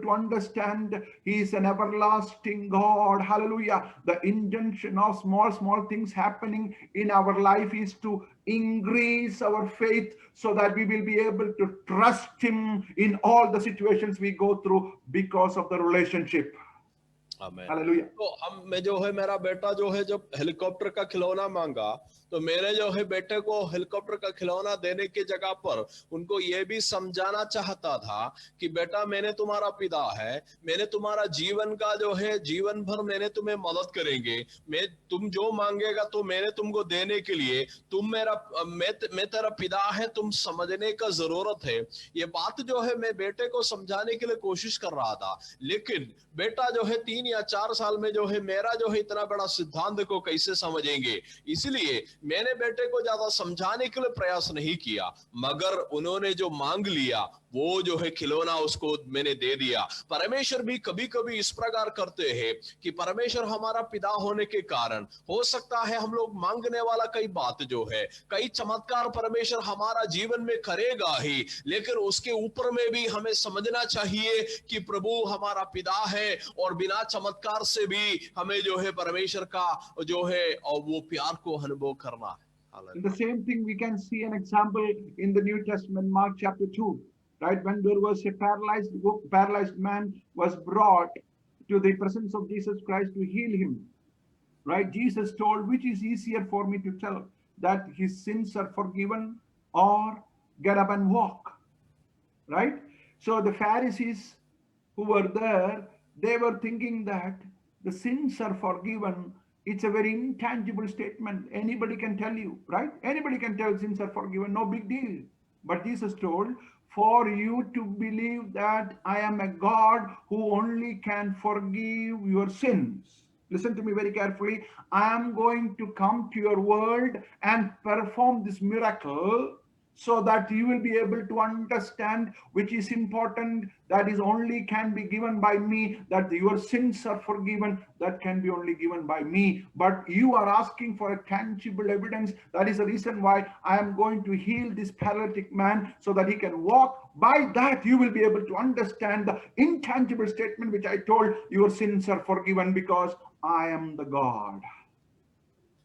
to understand he is an everlasting God. Hallelujah. The intention of small things happening in our life is to increase our faith so that we will be able to trust him in all the situations we go through because of the relationship. Hallelujah. तो मैं जो है मेरा बेटा जो है जब helicopter का खिलौना मांगा, तो मेरे जो है बेटे को हेलीकॉप्टर का खिलौना देने की जगह पर उनको ये भी समझाना चाहता था कि बेटा मैंने तुम्हारा पिता है, मैंने तुम्हारा जीवन का जो है जीवन भर मैंने तुम्हें मदद करेंगे, तुम जो मांगेगा तो मैंने तुमको देने के लिए, मैं तेरा पिता है, तुम समझने का जरूरत है। ये बात जो है मैं बेटे को समझाने के लिए कोशिश कर रहा था, लेकिन बेटा जो है 3 या 4 साल में जो है मेरा जो है इतना बड़ा सिद्धांत को कैसे समझेंगे, इसलिए मैंने बेटे को ज्यादा समझाने के लिए प्रयास नहीं किया, मगर उन्होंने जो मांग लिया वो जो है खिलौना उसको मैंने दे दिया। परमेश्वर भी कभी कभी इस प्रकार करते हैं कि परमेश्वर हमारा पिता होने के कारण हो सकता है हम लोग मांगने वाला कई बात जो है, कई चमत्कार परमेश्वर हमारा जीवन में करेगा ही, लेकिन उसके ऊपर में भी हमें समझना चाहिए कि प्रभु हमारा पिता है और बिना चमत्कार से भी हमें जो है परमेश्वर का जो है और वो प्यार को अनुभव करना है। And the same thing we can see an example in the New Testament, Mark chapter 2, right? When there was a paralyzed man was brought to the presence of Jesus Christ to heal him, right? Jesus told, which is easier for me to tell, that his sins are forgiven or get up and walk, right? So the Pharisees who were there, they were thinking that the sins are forgiven. It's a very intangible statement. Anybody can tell you, right? Anybody can tell sins are forgiven, no big deal. But Jesus told, for you to believe that I am a God who only can forgive your sins. Listen to me very carefully. I am going to come to your world and perform this miracle so that you will be able to understand which is important, that is only can be given by me, that your sins are forgiven, that can be only given by me. But you are asking for a tangible evidence. That is the reason why I am going to heal this paralytic man so that he can walk. By that you will be able to understand the intangible statement which I told, your sins are forgiven because I am the God.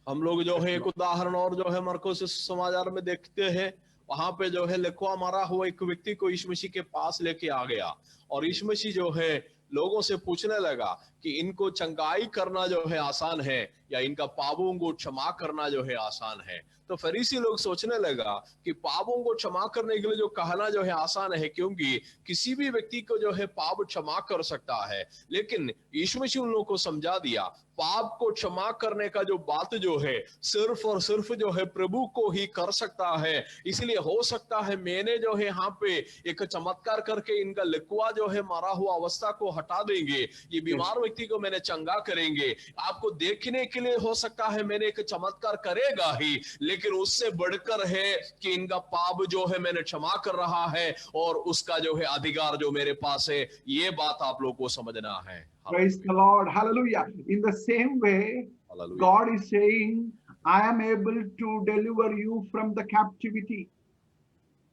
हम लोग जो है एक उदाहरण और जो है मरकुस समाचार में देखते हैं, वहां पे जो है लिखवा मारा हुआ एक व्यक्ति को यीशु मसीह के पास लेके आ गया और यीशु मसीह जो है लोगों से पूछने लगा कि इनको चंगाई करना जो है आसान है या इनका पापों को क्षमा करना जो है आसान है। तो फरीसी लोग सोचने लगा कि पापों को क्षमा करने के लिए जो कहना जो है आसान है, क्योंकि किसी भी व्यक्ति को जो है पाप क्षमा कर सकता है, लेकिन यीशु मसीह उन लोगों को समझा दिया पाप को क्षमा करने का जो बात जो है सिर्फ और सिर्फ जो है प्रभु को ही कर सकता है। इसलिए हो सकता है मैंने जो है यहाँ पे एक चमत्कार करके इनका लिखवा जो है मारा हुआ अवस्था को हटा देंगे, ये बीमार व्यक्ति को मैंने चंगा करेंगे, आपको देखने के लिए हो सकता है मैंने एक चमत्कार करेगा ही, लेकिन उससे बढ़कर है कि इनका पाप जो है मैंने क्षमा कर रहा है और उसका जो है अधिकार जो मेरे पास है, ये बात आप लोगों को समझना है। Praise the Lord. Hallelujah. In the same way, Hallelujah. God is saying, I am able to deliver you from the captivity.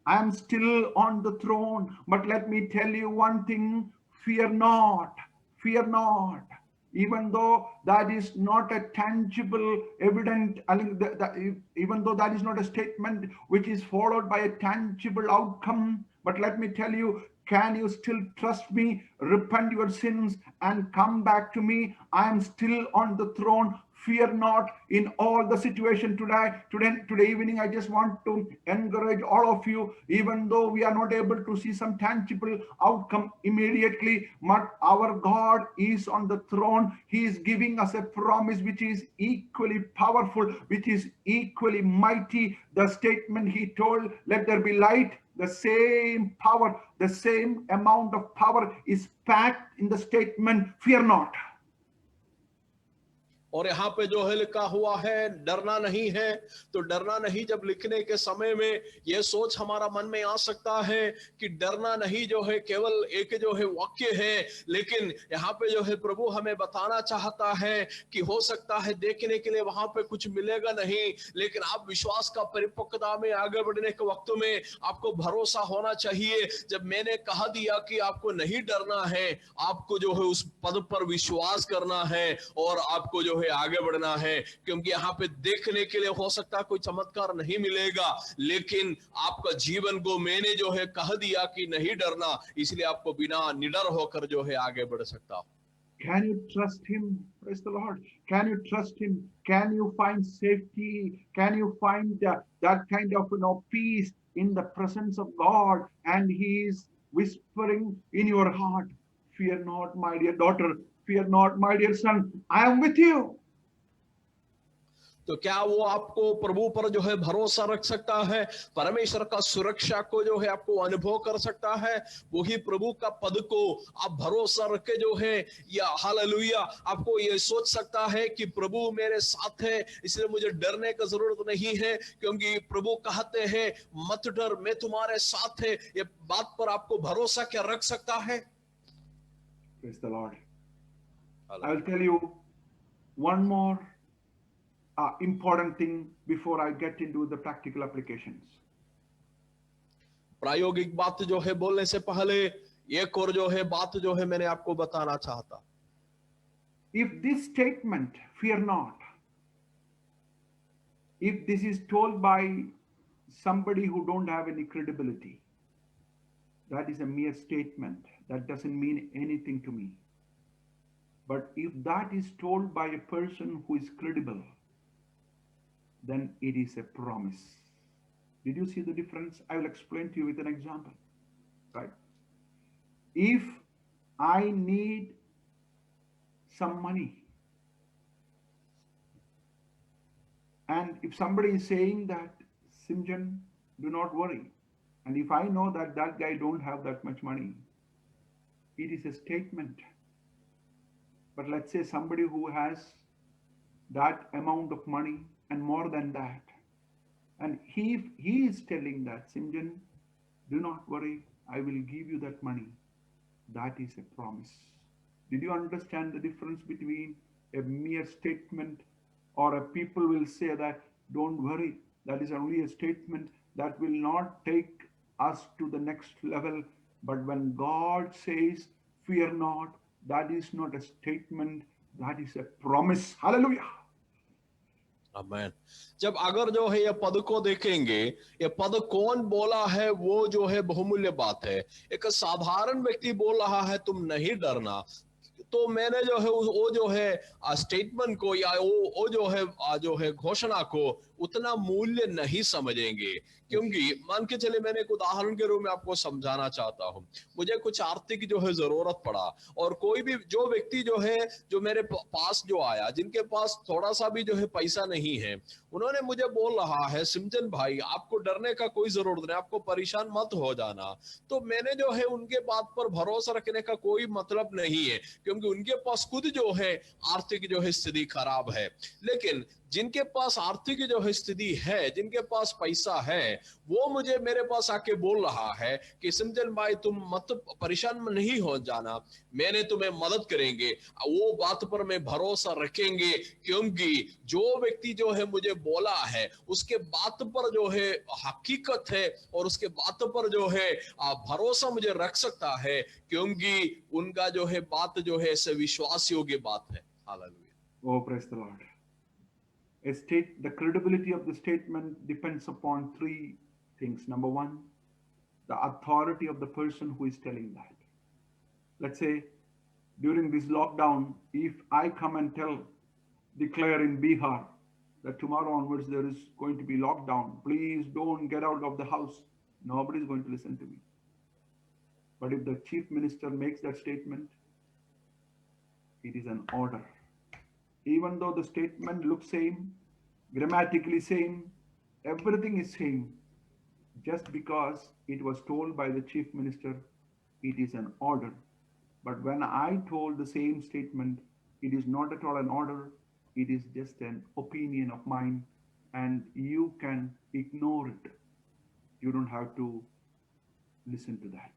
I am still on the throne. But let me tell you one thing, fear not. Fear not. Even though that is not a tangible, evident, even though that is not a statement which is followed by a tangible outcome, but let me tell you, can you still trust me, repent your sins, and come back to me? I am still on the throne. Fear not in all the situation today evening. I just want to encourage all of you, even though we are not able to see some tangible outcome immediately, but our God is on the throne. He is giving us a promise which is equally powerful, which is equally mighty. The statement he told, let there be light, the same power, the same amount of power is packed in the statement, fear not. और यहाँ पे जो है लिखा हुआ है डरना नहीं है, तो डरना नहीं जब लिखने के समय में यह सोच हमारा मन में आ सकता है कि डरना नहीं जो है केवल एक जो है वाक्य है, लेकिन यहाँ पे जो है प्रभु हमें बताना चाहता है कि हो सकता है देखने के लिए वहां पे कुछ मिलेगा नहीं, लेकिन आप विश्वास का परिपक्वता में आगे बढ़ने के वक्त में आपको भरोसा होना चाहिए। जब मैंने कहा दिया कि आपको नहीं डरना है, आपको जो है उस पद पर विश्वास करना है और आपको जो आगे बढ़ना है, क्योंकि यहाँ पे देखने के लिए हो सकता है कोई चमत्कार नहीं मिलेगा, लेकिन आपका जीवन को मैंने जो है कह दिया कि नहीं डरना, इसलिए आपको बिना निडर होकर जो है आगे बढ़ सकता हूं। Can you trust him? Praise the Lord. Can you trust him? Can you find safety? Can you find that kind of peace in the presence of God? And he is whispering in your heart, fear not, my dear daughter. Fear not, my dear son. I am with you. तो क्या वो आपको प्रभु पर जो है भरोसा रख सकता है, परमेश्वर का सुरक्षा को जो है आपको अनुभव कर सकता है? वही प्रभु का पद को आप भरोसा रख के जो है, या हालेलुया, आपको ये सोच सकता है कि प्रभु मेरे साथ है, इसलिए मुझे डरने की जरूरत नहीं है, क्योंकि प्रभु कहते हैं मत डर, मैं तुम्हारे साथ है। ये बात पर आपको भरोसा क्या रख सकता है? Praise the Lord. I will hallelujah. tell you one more important thing before I get into the practical applications. प्रायोगिक बात जो है बोलने से पहले एक और जो है बात जो है मैंने आपको बताना चाहता। If this statement, fear not, if this is told by somebody who don't have any credibility, that is a mere statement. That doesn't mean anything to me. But if that is told by a person who is credible, then it is a promise. Did you see the difference? I will explain to you with an example. Right? If I need some money, and if somebody is saying that, Simjan, do not worry, and if I know that that guy don't have that much money, it is a statement. But let's say somebody who has that amount of money and more than that, and he is telling that, Simjan, do not worry, I will give you that money. That is a promise. Did you understand the difference between a mere statement, or a people will say that, don't worry, that is only a statement that will not take us to the next level. But when God says, fear not, that is not a statement, that is a promise. Hallelujah. आमेन। जब अगर जो है ये पद को देखेंगे, ये पद कौन बोला है वो जो है बहुमूल्य बात है। एक साधारण व्यक्ति बोल रहा है तुम नहीं डरना, तो मैंने जो है वो जो है स्टेटमेंट को, या वो जो है घोषणा को उतना मूल्य नहीं समझेंगे। क्योंकि मान के चले, मैंने एक उदाहरण के रूप में आपको समझाना चाहता हूँ। मुझे कुछ आर्थिक जो है जरूरत पड़ा, और कोई भी जो व्यक्ति जो है जो मेरे पास जो आया, जिनके पास थोड़ा सा भी जो है पैसा नहीं है, उन्होंने मुझे बोल रहा है सिमजन भाई आपको डरने का कोई जरूरत नहीं, आपको परेशान मत हो जाना। तो मैंने जो है उनके बात पर भरोसा रखने का कोई मतलब नहीं है, क्योंकि उनके पास खुद जो है आर्थिक जो है स्थिति खराब है। लेकिन जिनके पास आर्थिक जो है स्थिति है, जिनके पास पैसा है, वो मुझे मेरे पास आके बोल रहा है कि सिमजन भाई तुम मत परेशान नहीं हो जाना, मैंने तुम्हें मदद करेंगे। वो बात पर मैं भरोसा रखेंगे, क्योंकि जो व्यक्ति जो है मुझे बोला है उसके बात पर जो है हकीकत है, और उसके बात पर जो है भरोसा मुझे रख सकता है, क्योंकि उनका जो है बात जो है ऐसे विश्वास योग्य बात है। Hallelujah. Oh, praise the Lord. The credibility of the statement depends upon three things. Number one, the authority of the person who is telling that. Let's say during this lockdown, if I come and declare in Bihar that tomorrow onwards there is going to be lockdown, please don't get out of the house, nobody is going to listen to me. But if the chief minister makes that statement, it is an order. Even though the statement looks same, grammatically same, everything is same, just because it was told by the chief minister, it is an order. But when I told the same statement, it is not at all an order, it is just an opinion of mine, and you can ignore it. You don't have to listen to that.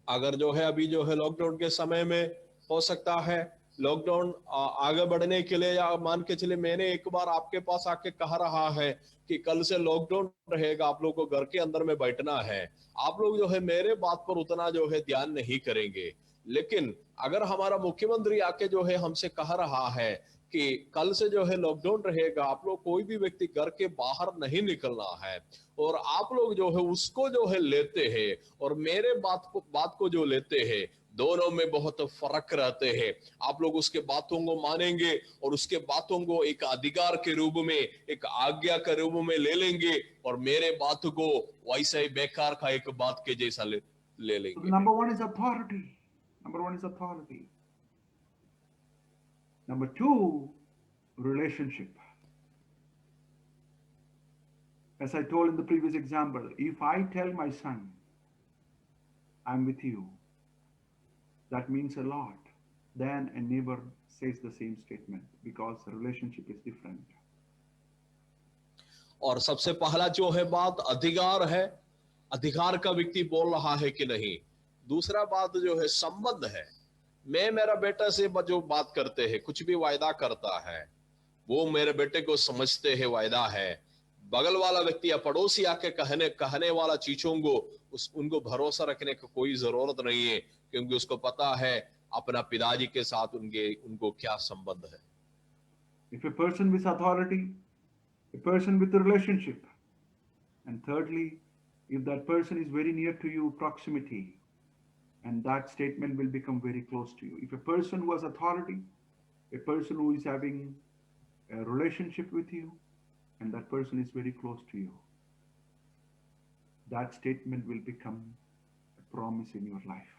अगर जो है अभी जो है lockdown के समय में हो सकता है लॉकडाउन आगे बढ़ने के लिए, या मान के चले मैंने एक बार आपके पास आके कह रहा है कि कल से लॉकडाउन रहेगा, आप लोगों को घर के अंदर में बैठना है, आप लोग जो है मेरे बात पर उतना जो है ध्यान नहीं करेंगे। लेकिन अगर हमारा मुख्यमंत्री आके जो है हमसे कह रहा है कि कल से जो है लॉकडाउन रहेगा, आप लोग कोई भी व्यक्ति घर के बाहर नहीं निकलना है, और आप लोग जो है उसको जो है लेते हैं, और मेरे बात को जो लेते हैं, दोनों में बहुत फर्क रहते हैं। आप लोग उसके बातों को मानेंगे, और उसके बातों को एक अधिकार के रूप में, एक आज्ञा के रूप में ले लेंगे, और मेरे बात को वैसे ही बेकार का एक बात के जैसा ले लेंगे। Number one is authority. Number two, relationship. As I told in the previous example, if I tell my son, I'm with you, that means a lot. Then a neighbor says the same statement because the relationship is different. और सबसे पहला जो है बात अधिकार है, अधिकार का व्यक्ति बोल रहा है कि नहीं। दूसरा बात जो है संबंध है। मैं मेरा बेटा से जो बात करते हैं, कुछ भी वायदा करता है, वो मेरे बेटे को समझते हैं वायदा है। बगल वाला व्यक्ति या पड़ोसी आके कहने वाला चीजों को उनको भरोसा रखने की कोई जरूरत नहीं है, क्योंकि उसको पता है अपना पिताजी के साथ उनको क्या संबंध है। If a person with authority, a person with a relationship, and thirdly, if that person is very near to you, proximity, and that statement will become very close to you. If a person who has authority, a person who is having a relationship with you, and that person is very close to you, that statement will become a promise in your life.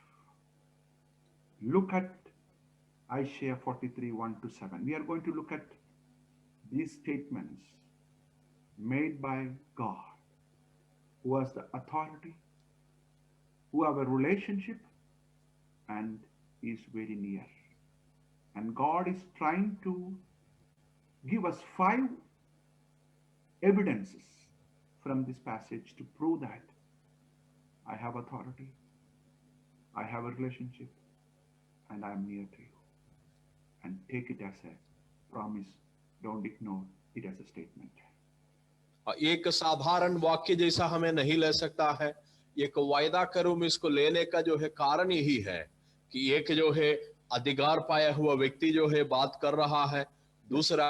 Look at Isaiah 43, 1-7. We are going to look at these statements made by God, who has the authority, who have a relationship, and is very near. And God is trying to give us 5 evidences from this passage to prove that I have authority, I have a relationship, and I am near to you. And take it as a promise. Don't ignore it as a statement. एक साधारण वाक्य जैसा हमें नहीं ले सकता है। एक वायदा करूं में इसको लेने का जो है कारण यही है कि एक जो है अधिकार पाया हुआ व्यक्ति जो है बात कर रहा है, दूसरा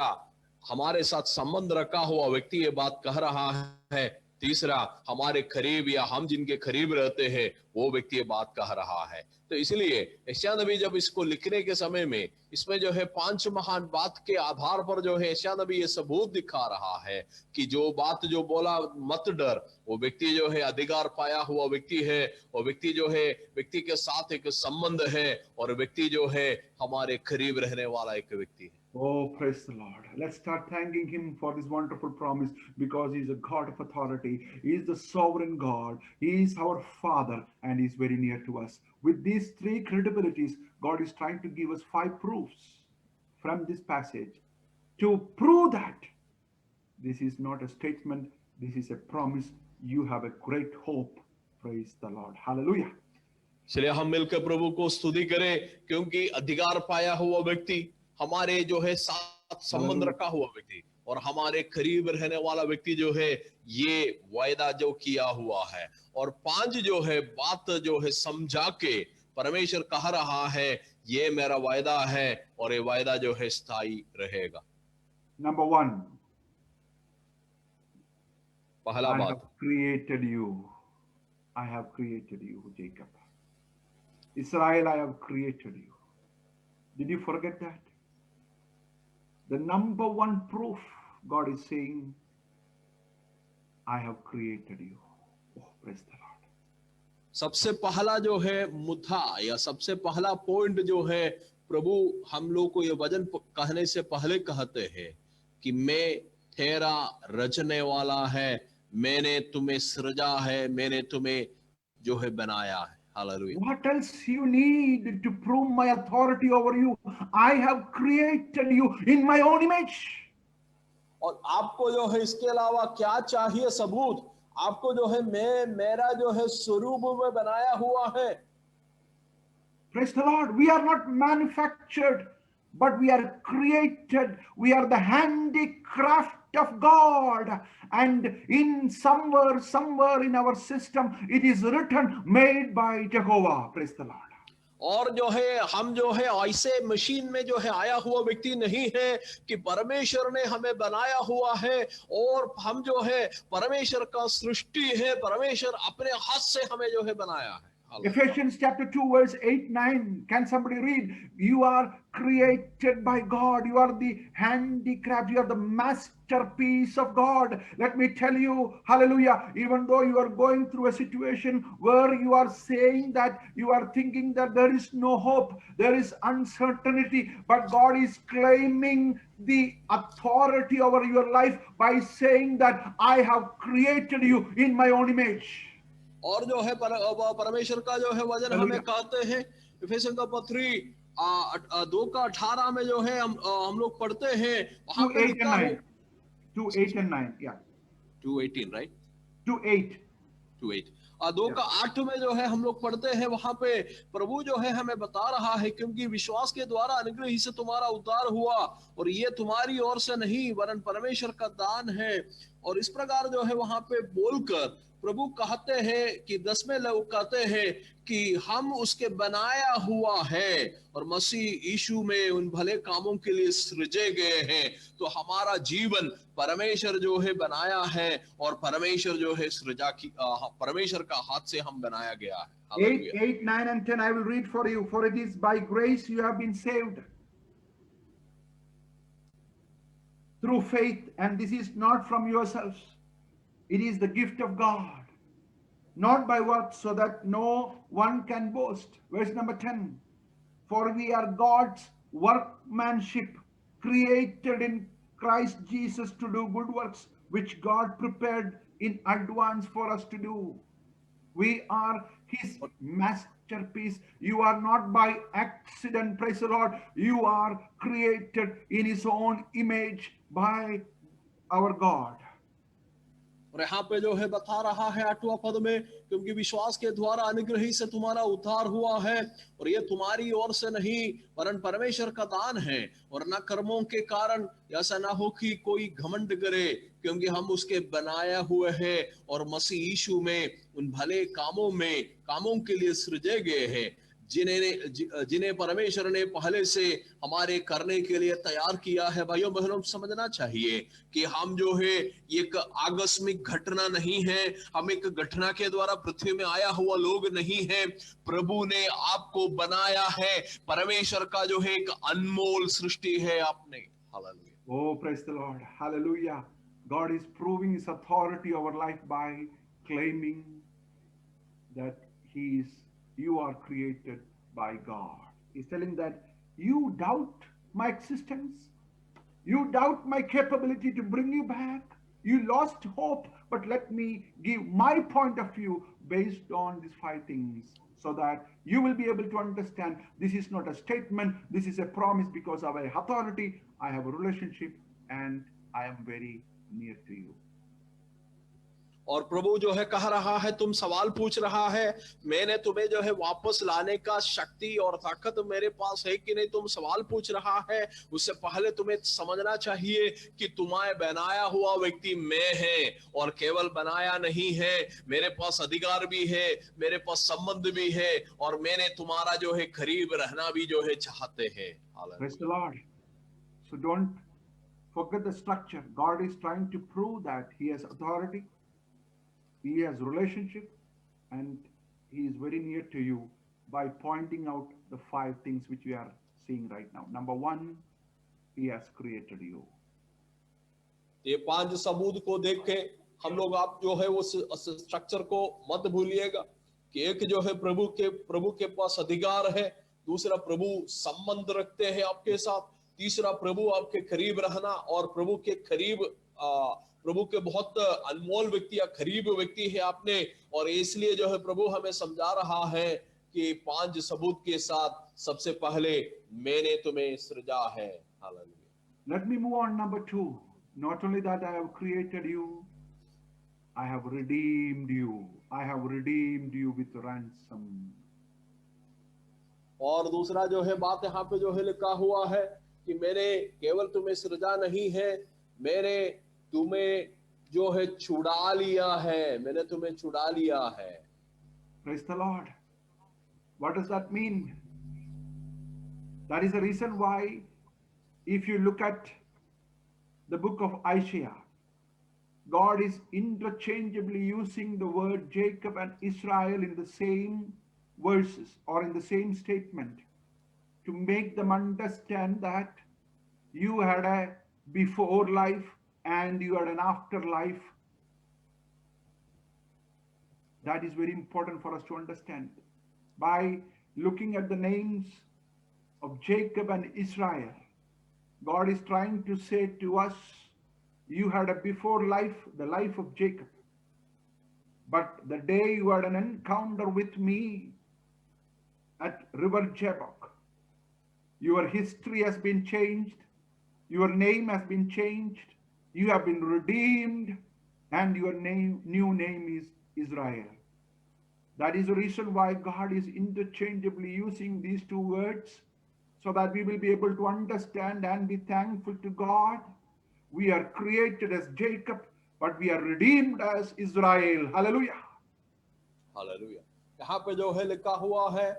हमारे साथ संबंध रखा हुआ व्यक्ति ये बात कह रहा है, तीसरा हमारे करीब या हम जिनके करीब रहते हैं वो व्यक्ति ये बात कह रहा है। तो इसलिए यशायाह नबी जब इसको लिखने के समय में इसमें जो है 5 महान बात के आधार पर जो है यशायाह नबी ये सबूत दिखा रहा है कि जो बात जो बोला मत डर, वो व्यक्ति जो है अधिकार पाया हुआ व्यक्ति है, वो व्यक्ति जो है व्यक्ति के साथ एक संबंध है और व्यक्ति जो है हमारे करीब रहने वाला एक व्यक्ति है। Oh, praise the Lord. Let's start thanking Him for this wonderful promise, because He is a God of authority. He is the sovereign God. He is our Father and He is very near to us. With these 3 credibilities, God is trying to give us 5 proofs from this passage to prove that this is not a statement, this is a promise. You have a great hope. Praise the Lord. Hallelujah. इसलिए हम मिलकर प्रभु को स्तुति करें, क्योंकि अधिकार पाया हुआ व्यक्ति, हमारे जो है साथ संबंध रखा हुआ व्यक्ति और हमारे करीब रहने वाला व्यक्ति जो है ये वायदा जो किया हुआ है, और 5 जो है बात जो है समझा के परमेश्वर कह रहा है ये मेरा वायदा है और ये वायदा जो है स्थायी रहेगा। Number 1, पहला I बात, have created you. I have created you, Jacob. Israel, I have created you. Did you forget that? The number 1 proof God is saying, I have created you. Oh, praise the Lord. सबसे पहला जो है मुद्दा या सबसे पहला point जो है प्रभु हम लोग को ये वचन कहने से पहले कहते हैं कि मैं तेरा रचने वाला है, मैंने तुम्हें सृजा है, मैंने तुम्हें जो है बनाया है। Hallelujah. What else you need to prove my authority over you? I have created you in my own image. और आपको जो है इसके अलावा क्या चाहिए सबूत? आपको जो है मेरा जो है स्वरूप में बनाया हुआ है। Praise the Lord. We are not manufactured, but we are created. We are the handicraft of God. And in somewhere in our system, it is written, made by Jehovah. Praise the Lord. और जो है हम जो है ऐसे machine में जो है आया हुआ व्यक्ति नहीं है कि परमेश्वर ने हमें बनाया हुआ है और हम जो है परमेश्वर का सृष्टि है, परमेश्वर अपने हाथ से हमें जो है बनाया है। Ephesians chapter 2 verse 8 9. Can somebody read? You are created by God. You are the handicraft. You are the masterpiece of God. Let me tell you, hallelujah, even though you are going through a situation where you are saying that you are thinking that there is no hope, there is uncertainty, but God is claiming the authority over your life by saying that I have created you in my own image. और जो है परमेश्वर का जो है वचन हमें Hallelujah. कहते हैं इफिसियों का पत्री 2:18 में जो है हम लोग पढ़ते हैं वहां 2 पे 8 and लिखा हो 9. 2 8 and 9. Yeah. 2:18 राइट 2 8. 2:8 2:8 में जो है हम लोग पढ़ते हैं वहां पे प्रभु जो है हमें बता रहा है क्योंकि विश्वास के द्वारा अनुग्रह ही से तुम्हारा उद्धार हुआ और ये तुम्हारी ओर से नहीं वरन परमेश्वर का दान है और इस प्रकार जो है वहां पे बोलकर प्रभु कहते हैं कि 10वें लोग कहते हैं कि हम उसके बनाया हुआ है और मसीह यीशु में उन भले कामों के लिए सृजे गए हैं तो हमारा जीवन परमेश्वर जो है बनाया है और परमेश्वर जो है सृजा की परमेश्वर का हाथ से हम बनाया गया है 8, 8, 9 and 10 I will read for you. For it is by grace you have been saved through faith, and this is not from yourselves. It is the gift of God, not by works, so that no one can boast. Verse number 10. For we are God's workmanship, created in Christ Jesus to do good works, which God prepared in advance for us to do. We are His masterpiece. You are not by accident, praise the Lord. You are created in His own image by our God. और यहाँ पे जो है बता रहा है 8वां पद में क्योंकि विश्वास के द्वारा अनुग्रह ही से तुम्हारा उद्धार हुआ है और ये तुम्हारी ओर से नहीं वरन परमेश्वर का दान है और न कर्मों के कारण ऐसा ना हो कि कोई घमंड करे क्योंकि हम उसके बनाया हुए हैं और मसीह यीशु में उन भले कामों के लिए सृजे गए हैं जिन्हें परमेश्वर ने पहले से हमारे करने के लिए तैयार किया है। भाइयों बहनों समझना चाहिए कि हम जो है एक आकस्मिक घटना नहीं है, हम एक घटना के द्वारा पृथ्वी में आया हुआ लोग नहीं है। प्रभु ने आपको बनाया है, परमेश्वर का जो है एक अनमोल सृष्टि है आपने। Hallelujah. Oh, praise the Lord. Hallelujah. God is proving His authority over life by claiming that you are created by God. He's telling that you doubt my existence, you doubt my capability to bring you back, you lost hope, but let me give my point of view based on these 5 things so that you will be able to understand this is not a statement, this is a promise because of a authority. I have a relationship and I am very near to you. और प्रभु जो है कह रहा है, तुम सवाल पूछ रहा है, मैंने तुम्हें जो है वापस लाने का शक्ति और ताकत मेरे पास है कि नहीं, तुम सवाल पूछ रहा है। उससे पहले तुम्हें समझना चाहिए कि तुम्हें बनाया हुआ व्यक्ति मैं है और केवल बनाया नहीं है, मेरे पास अधिकार भी है, मेरे पास संबंध भी है और मैंने तुम्हारा जो है करीब रहना भी जो है चाहते हैं। Praise the Lord. So don't forget the structure. God is trying to prove that He has authority, He has relationship, and He is very near to you by pointing out the 5 things which we are seeing right now. Number 1, He has created you. ये 5 सबूत को देख के हम लोग आप जो है उस स्ट्रक्चर को मत भूलिएगा कि एक जो है प्रभु के पास अधिकार है, दूसरा प्रभु संबंध रखते हैं आपके साथ, तीसरा प्रभु आपके करीब रहना और प्रभु के बहुत अनमोल व्यक्ति या करीब व्यक्ति है आपने। और इसलिए जो है प्रभु हमें समझा रहा है कि 5 सबूत के साथ सबसे पहले मैंने तुम्हें सृजा है। Hallelujah. Let me move on. Number 2. Not only that I have created you, I have redeemed you. I have redeemed you with ransom. और दूसरा जो है बात यहाँ पे जो है लिखा हुआ है कि मैंने केवल तुम्हें सृजा नहीं है, मैंने तुम्हें जो है छुड़ा लिया है, मैंने तुम्हें छुड़ा लिया है। Praise the Lord. What does that mean? That is the reason why if you look at the book of Isaiah, God is interchangeably using the word Jacob and Israel in the same verses or in the same statement to make them understand that you had a before life and you had an afterlife. That is very important for us to understand. By looking at the names of Jacob and Israel, God is trying to say to us, you had a before life, the life of Jacob. But the day you had an encounter with me at River Jabbok, your history has been changed, your name has been changed, you have been redeemed, and your new name is Israel. That is the reason why God is interchangeably using these two words, so that we will be able to understand and be thankful to God. We are created as Jacob, but we are redeemed as Israel. Hallelujah. Hallelujah. यहाँ पे जो है लिखा हुआ है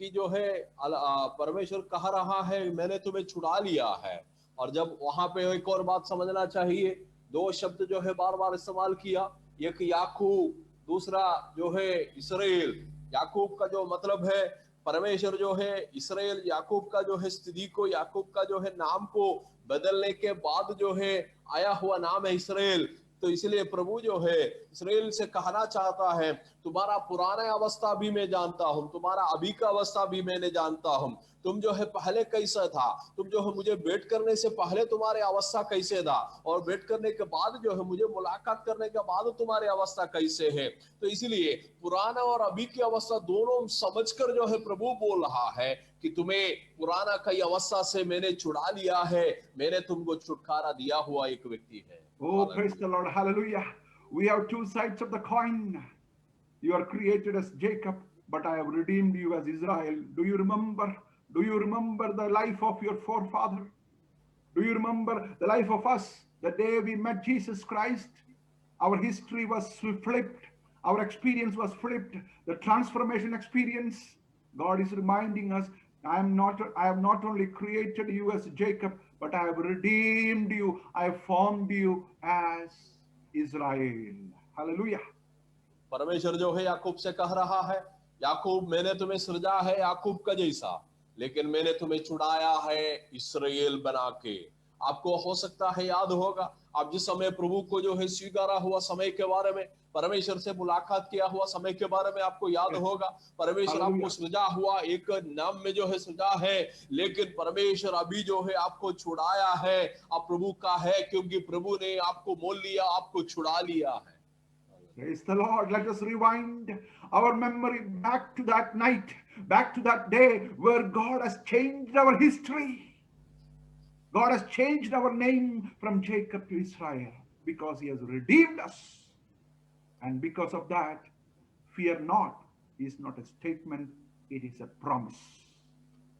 कि जो है परमेश्वर कह रहा है मैंने तुम्हें छुड़ा लिया है। और जब वहां पे एक और बात समझना चाहिए, दो शब्द जो है बार बार इस्तेमाल किया, एक याकूब, दूसरा जो है इसराइल। याकूब का जो मतलब है परमेश्वर जो है इसराइल, याकूब का जो है स्थिति को, याकूब का जो है नाम को बदलने के बाद जो है आया हुआ नाम है इसराइल। तो इसलिए प्रभु जो है इसराइल से कहना चाहता है तुम्हारा पुराना अवस्था भी मैं जानता हूं, तुम्हारा अभी का अवस्था भी मैंने जानता हूं। तुम जो है पहले कैसा था, तुम जो है मुझे भेंट करने से पहले तुम्हारे अवस्था कैसे था, और भेंट करने के बाद जो है मुझे मुलाकात करने के बाद तुम्हारी अवस्था कैसे है। तो इसलिए पुराना और अभी की अवस्था दोनों समझकर जो है प्रभु बोल रहा है कि तुम्हें पुराना कई अवस्था से मैंने छुड़ा लिया है, मैंने तुमको छुटकारा दिया हुआ एक व्यक्ति है। Oh, praise the Lord. Hallelujah. We have two sides of the coin. You are created as Jacob, but I have redeemed you as Israel. Do you remember? Do you remember the life of your forefather? Do you remember the life of us? The day we met Jesus Christ, our history was flipped. Our experience was flipped. The transformation experience. God is reminding us, I have not only created you as Jacob, but I have redeemed you. I have formed you as Israel. Hallelujah. परमेश्वर जो है याकूब से कह रहा है, याकूब मैंने तुम्हें सृजा है याकूब का जैसा, लेकिन मैंने तुम्हें छुड़ाया है इसराइल बना के। आपको हो सकता है याद होगा, आप जिस समय प्रभु को जो है स्वीकारा हुआ समय के बारे में, परमेश्वर से मुलाकात किया हुआ समय के बारे में आपको याद होगा। परमेश्वर आपको सृजा हुआ एक नाम में जो है सृजा है, लेकिन परमेश्वर अभी जो है आपको छुड़ाया है। आप प्रभु का है क्योंकि प्रभु ने आपको मोल लिया, आपको छुड़ा लिया है। Praise the Lord. Let us rewind our memory back to that night, back to that day where God has changed our history. God has changed our name from Jacob to Israel because he has redeemed us. And because of that, fear not is not a statement, it is a promise.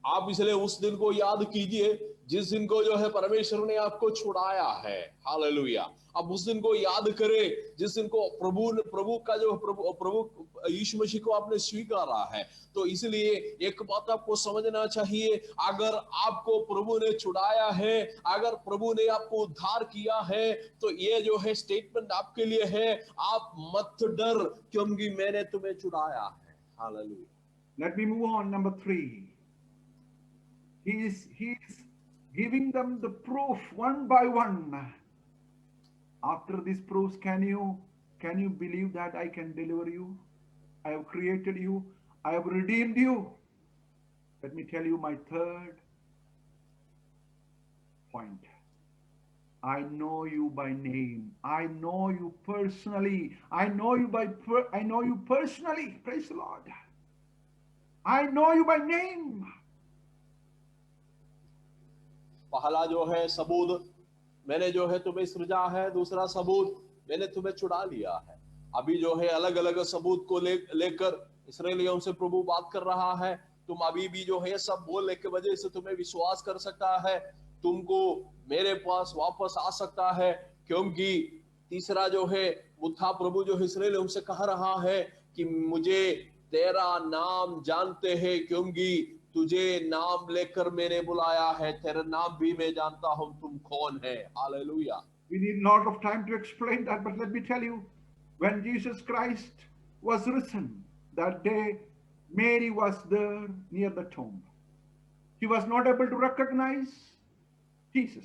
आप इसलिए उस दिन को याद कीजिए जिस दिन को जो है परमेश्वर ने आपको छुड़ाया है। हालेलुया। अब उस दिन को याद करें जिस दिन को प्रभु का जो प्रभु यीशु मसीह को आपने स्वीकारा है। तो इसलिए एक बात आपको समझना चाहिए, अगर आपको प्रभु ने छुड़ाया है, अगर प्रभु ने आपको उद्धार किया है, तो ये जो है स्टेटमेंट आपके लिए है, आप मत डर क्योंकि मैंने तुम्हें छुड़ाया है। Hallelujah. Let me move on. Number 3. He is giving them the proof one by one. After these proofs, can you believe that I can deliver you? I have created you. I have redeemed you. Let me tell you my third point. I know you by name. I know you personally. I know you personally. Praise the Lord. I know you by name. पहला जो है सबूत, मैंने जो है तुम्हें सृजा है। दूसरा सबूत, मैंने तुम्हें छुड़ा लिया है। अभी जो है अलग अलग सबूत को लेकर इस्राएलियों से प्रभु बात कर रहा है। तुम अभी भी जो है सब बोलने के वजह से तुम्हें विश्वास कर सकता है, तुमको मेरे पास वापस आ सकता है, क्योंकि तीसरा जो है बुद्धा प्रभु जो इस्राएलियों से कह रहा है कि मुझे तेरा नाम जानते हैं, क्योंकि तुझे नाम लेकर मैंने बुलाया है, तेरा नाम भी मैं जानता हूं, तुम कौन है। Hallelujah. We need not of time to explain that, but let me tell you, when Jesus Christ was risen, that day Mary was there near the tomb. She was not able to recognize Jesus.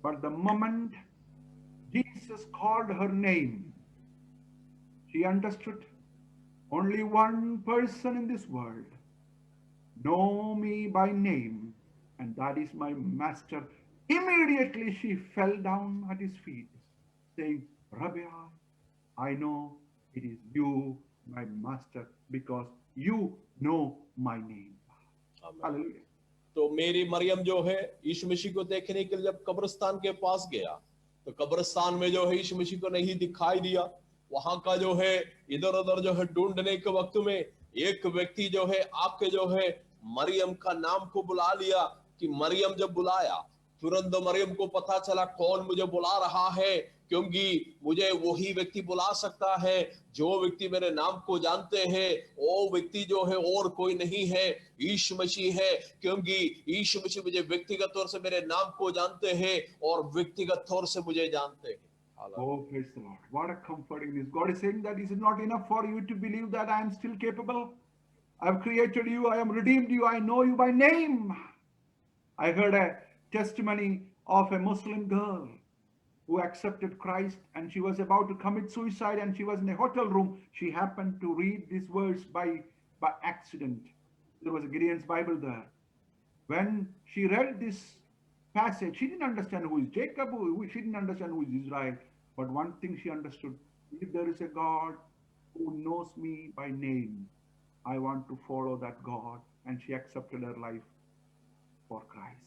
But the moment Jesus called her name, she understood only one person in this world know me by name, and that is my master. Immediately she fell down at his feet, saying, Rabbi, I know it is you, my master, because you know my name. आमीन। Hallelujah. तो मेरी मरियम जो है यीशु मसीह को देखने के लिए जब कब्रिस्तान के पास गया तो कब्रिस्तान में जो है यीशु मसीह को नहीं दिखाई दिया। वहां का जो है इधर उधर जो है ढूंढने के वक्त में एक व्यक्ति जो है आके जो है मरियम का नाम को बुला लिया कि मरियम जब बुलाया तुरंत मरियम को पता चला कौन मुझे बुला रहा है, क्योंकि मुझे वही व्यक्ति बुला सकता है जो व्यक्ति मेरे नाम को जानते हैं। वो व्यक्ति जो है और कोई नहीं है, यीशु मसीह है, क्योंकि यीशु मसीह मुझे व्यक्तिगत तौर से मेरे नाम को जानते हैं और व्यक्तिगत तौर से मुझे जानते हैं। Oh, praise the Lord. What a comforting news. God is saying that it is not enough for you to believe that I am still capable. I have created you, I have redeemed you, I know you by name. I heard a testimony of a Muslim girl who accepted Christ and she was about to commit suicide and she was in a hotel room. She happened to read this verse by accident. There was a Gideon's Bible there. When she read this passage, she didn't understand who is Jacob, she didn't understand who is Israel. But one thing she understood, if there is a God who knows me by name, I want to follow that God. And she accepted her life for Christ.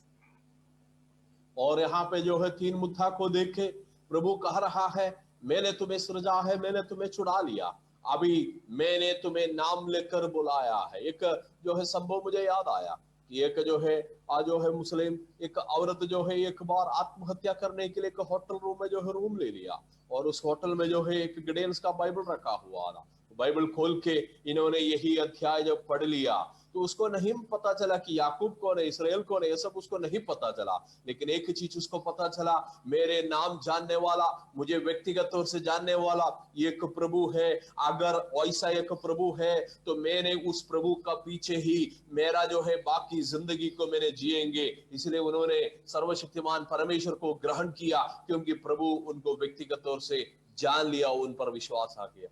और यहाँ पे जो है तीन मुद्दा को देखे प्रभु कह रहा है, मैंने तुम्हें सृजा है, मैंने तुम्हें छुड़ा लिया, अभी मैंने तुम्हें नाम लेकर बुलाया है। एक जो है संभव मुझे याद आया कि एक जो है आज जो है मुस्लिम एक औरत जो है एक बार आत्महत्या करने के लिए एक होटल रूम में जो है रूम ले लिया और उस होटल में जो है एक गिडेंस का बाइबल रखा हुआ था। बाइबल खोल के इन्होंने यही अध्याय जब पढ़ लिया तो उसको नहीं पता चला कि याकूब कौन है, इसराइल कौन है, ये सब उसको नहीं पता चला। लेकिन एक चीज उसको पता चला, मेरे नाम जानने वाला, मुझे व्यक्तिगत तौर से जानने वाला ये एक प्रभु है। अगर ऐसा एक प्रभु है तो मैंने उस प्रभु का पीछे ही मेरा जो है बाकी जिंदगी को मैंने जिएंगे। इसलिए उन्होंने सर्वशक्तिमान परमेश्वर को ग्रहण किया क्योंकि प्रभु उनको व्यक्तिगत तौर से जान लिया, उन पर विश्वास आ गया।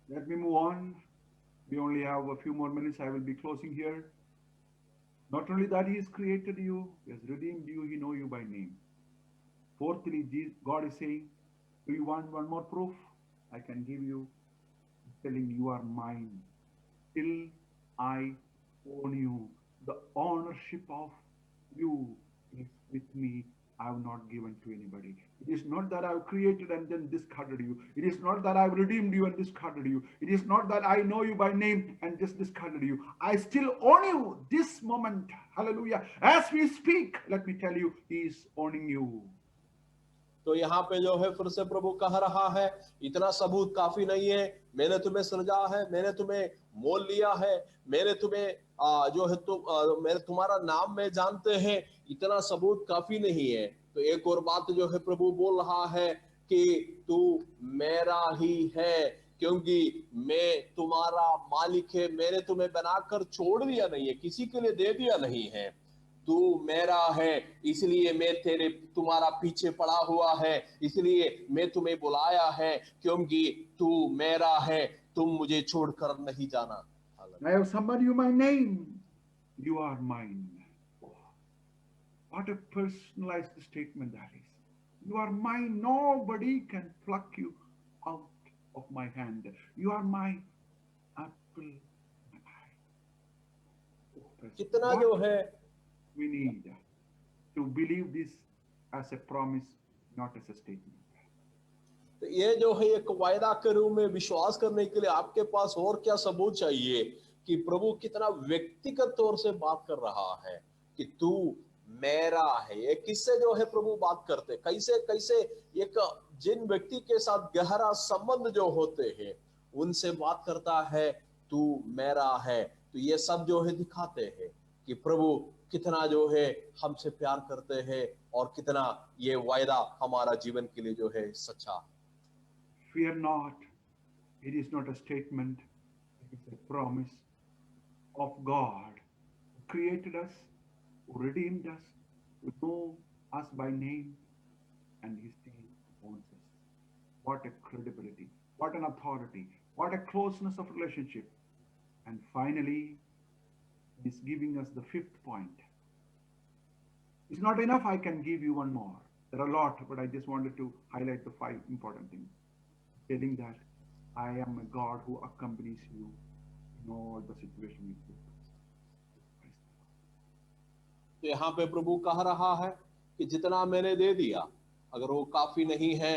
Let me move on. We only have a few more minutes. I will be closing here. Not only that He has created you, He has redeemed you, He knows you by name. Fourthly, God is saying, do you want one more proof? I can give you. He's telling you are mine. Till I own you. The ownership of you is with me. I have not given to anybody. It is not that I have created and then discarded you. It is not that I have redeemed you and discarded you. It is not that I know you by name and just discarded you. I still own you this moment. Hallelujah. As we speak, let me tell you, He is owning you. तो यहाँ पे जो है फिर से प्रभु कह रहा है, इतना सबूत काफी नहीं है, मैंने तुम्हें सृजा है, मैंने तुम्हें मोल लिया है, मैंने तुम्हें जो है मेरे तुम्हारा नाम में जानते हैं, इतना सबूत काफी नहीं है। तो एक और बात जो है प्रभु बोल रहा है कि तू मेरा ही है, क्योंकि मैं तुम्हारा मालिक है, मैंने तुम्हें बनाकर छोड़ दिया नहीं है, किसी के लिए दे दिया नहीं है। तू मेरा है, इसलिए मैं तुम्हारा पीछे पड़ा हुआ है, इसलिए मैं तुम्हें बुलाया है, क्योंकि तू मेरा है, तुम मुझे छोड़कर नहीं जाना। I have summoned you by name. You are mine. What a personalized statement that is. You are mine. Nobody can pluck you out of my hand. You are my apple. कितना जो है we need to believe this as a promise, not as a statement. तो ये जो है एक वायदा के रूप में विश्वास करने के लिए आपके पास और क्या सबूत चाहिए कि प्रभु कितना व्यक्तिगत तौर से बात कर रहा है कि तू मेरा है। ये किससे जो है प्रभु बात करते, कैसे कैसे एक जिन व्यक्ति के साथ गहरा संबंध जो होते हैं उनसे बात करता है, तू मेरा है। तो ये सब जो है दिखाते हैं कि प्रभु कितना जो है हमसे प्यार करते हैं और कितना ये वायदा हमारा जीवन के लिए जो है सच्चा। Fear not. It is not a statement. It is a promise. of God who created us, who redeemed us, who know us by name, and He still owns us. What a credibility, what an authority, what a closeness of relationship. And finally, He's giving us the fifth point. It's not enough, I can give you one more. There are a lot, but I just wanted to highlight the 5 important things. Telling that I am a God who accompanies you in all the situation you put. तो यहाँ पे प्रभु कह रहा है कि जितना मैंने दे दिया अगर वो काफी नहीं है,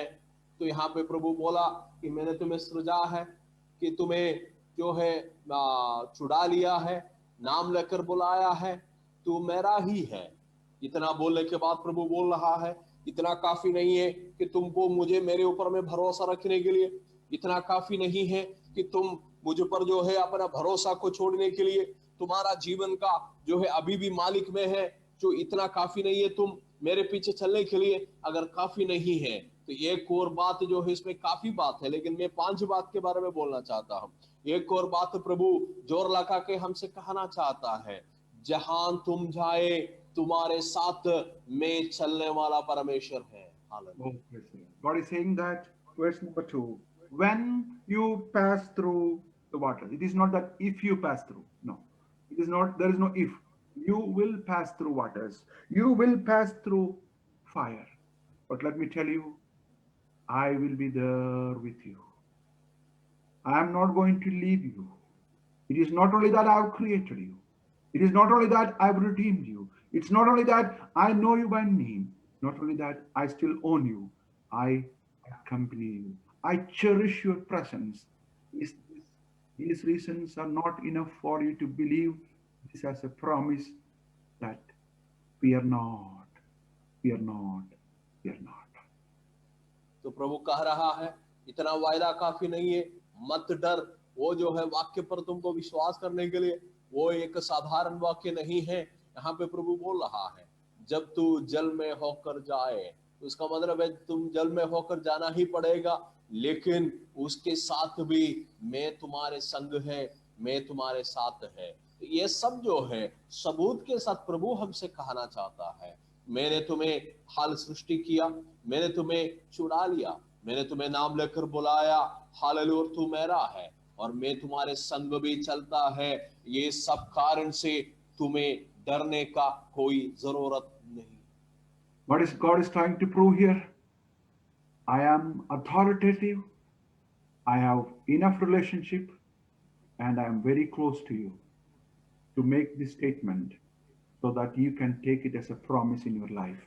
तो यहाँ पे प्रभु बोला कि मैंने तुम्हें सृजा है, कि तुम्हें जो है छुड़ा लिया है, नाम लेकर बुलाया है, तू मेरा ही है। इतना बोलने के बाद प्रभु बोल रहा है इतना काफी नहीं है कि तुमको मुझे मेरे ऊपर में भरोसा रखने के लिए, इतना काफी नहीं है कि तुम मुझ पर जो है अपना भरोसा को छोड़ने के लिए, तुम्हारा जीवन का जो है अभी भी मालिक में है, जो इतना काफी नहीं है तुम मेरे पीछे चलने के लिए। अगर काफी नहीं है तो एक और बात जो है, इसमें काफी बात है लेकिन मैं 5 बात के बारे में बोलना चाहता हूं। एक और बात प्रभु जोर लगा के हमसे कहना चाहता है, जहां तुम जाए तुम्हारे साथ में चलने वाला परमेश्वर है। Oh, praise the Lord. God is saying that, verse number 2, when you pass through the water, it is not that if you pass through. No, it is not, there is no if. You will pass through waters, you will pass through fire. But let me tell you, I will be there with you. I am not going to leave you. It is not only that I have created you. It is not only that I have redeemed you. It's not only that I know you by name. Not only that I still own you. I accompany you. I cherish your presence. These reasons are not enough for you to believe this as a promise that fear not, fear not, fear not. तो प्रभु कह रहा है इतना वायदा काफी नहीं है, मत डर। वो जो है वाक्य पर तुमको विश्वास करने के लिए वो एक साधारण वाक्य नहीं है। यहाँ पे प्रभु बोल रहा है जब तू जल में होकर जाए, तो इसका मतलब है तुम जल में होकर जाना ही पड़ेगा, लेकिन उसके साथ भी मैं तुम्हारे संग है, मैं तुम्हारे साथ है। तो ये सब जो है सबूत के साथ प्रभु हमसे कहना चाहता है, मैंने तुम्हें हाल सृष्टि किया, मैंने तुम्हें छुड़ा लिया, मैंने तुम्हें नाम लेकर बुलाया, हालेलुया तू मेरा है और मैं तुम्हारे संग भी चलता है। ये सब कारण से तुम्हें डरने का कोई जरूरत नहीं। What is God is trying to prove here? I am authoritative. I have enough relationship, and I am very close to you to make this statement so that you can take it as a promise in your life.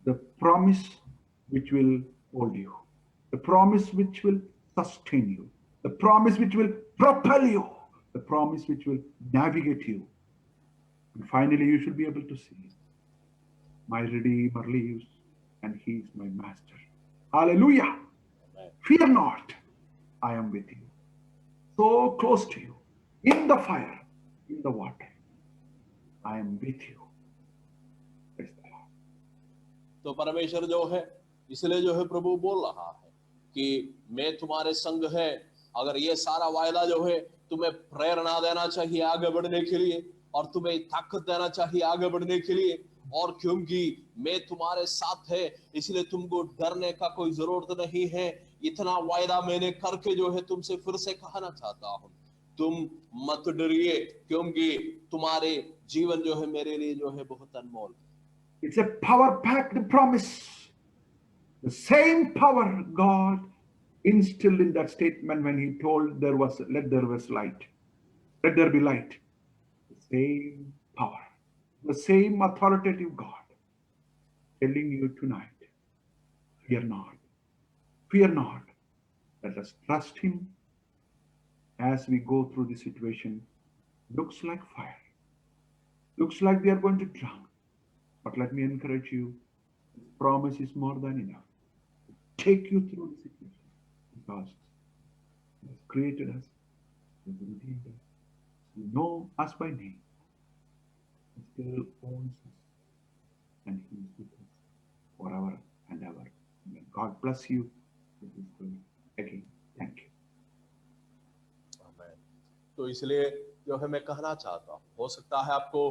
The promise which will hold you, the promise which will sustain you, the promise which will propel you, the promise which will navigate you. And finally, you should be able to see, my Redeemer lives, and He is my Master. Hallelujah! Amen. Fear not, I am with you, so close to you, in the fire, in the water. I am with you. Praise the Lord. तो परमेश्वर जो है इसलिए जो है प्रभु बोल रहा है कि मैं तुम्हारे संग है। अगर ये सारा वायदा जो है तुम्हें प्रेरणा देना चाहिए आगे बढ़ने के लिए, और तुम्हें ताकत देना चाहिए आगे बढ़ने के लिए, और क्योंकि मैं तुम्हारे साथ है इसलिए तुमको डरने का कोई जरूरत नहीं है। इतना वायदा मैंने करके जो है तुमसे फिर से कहना चाहता हूं, तुम मत डरिए, क्योंकि तुम्हारे जीवन जो है मेरे लिए जो है बहुत अनमोल। It's a power-packed promise. The same power God instilled in that statement when He told let there was light. Let there be light. The same power, the same authoritative God telling you tonight, fear not, fear not. Let us trust Him as we go through the situation. Looks like fire. Looks like we are going to drown. But let me encourage you, this promise is more than enough to take you through the situation, because He has created us, He has redeemed us, He knows us by name, He still owns us, and He is with us forever and ever. May God bless you with His word again. Thank you. तो इसलिए जो है मैं कहना चाहता हूँ। हो सकता है आपको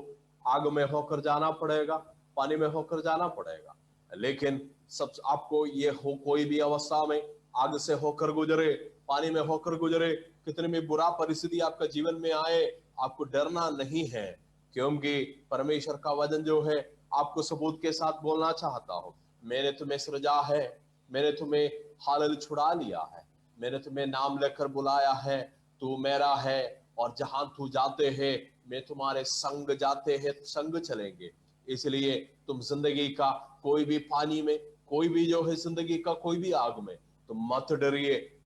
आग में होकर जाना पड़ेगा, पानी में होकर जाना पड़ेगा, लेकिन सब आपको ये हो कोई भी अवस्था में आग से होकर गुजरे, पानी में होकर गुजरे, कितनी भी बुरा परिस्थिति आपका जीवन में आए, आपको डरना नहीं है, क्योंकि परमेश्वर का वचन जो है आपको सबूत के साथ बोलना चाहता हूँ। मैंने तुम्हें सृजा है, मैंने तुम्हें हालत छुड़ा लिया है, मैंने तुम्हें नाम लेकर बुलाया है, तू मेरा है, और जहां तू जाते हैं मैं तुम्हारे संग जाते हैं, संग चलेंगे। इसलिए तुम जिंदगी का कोई भी पानी में, कोई भी जो है जिंदगी का कोई भी आग में तुम मत डरिए,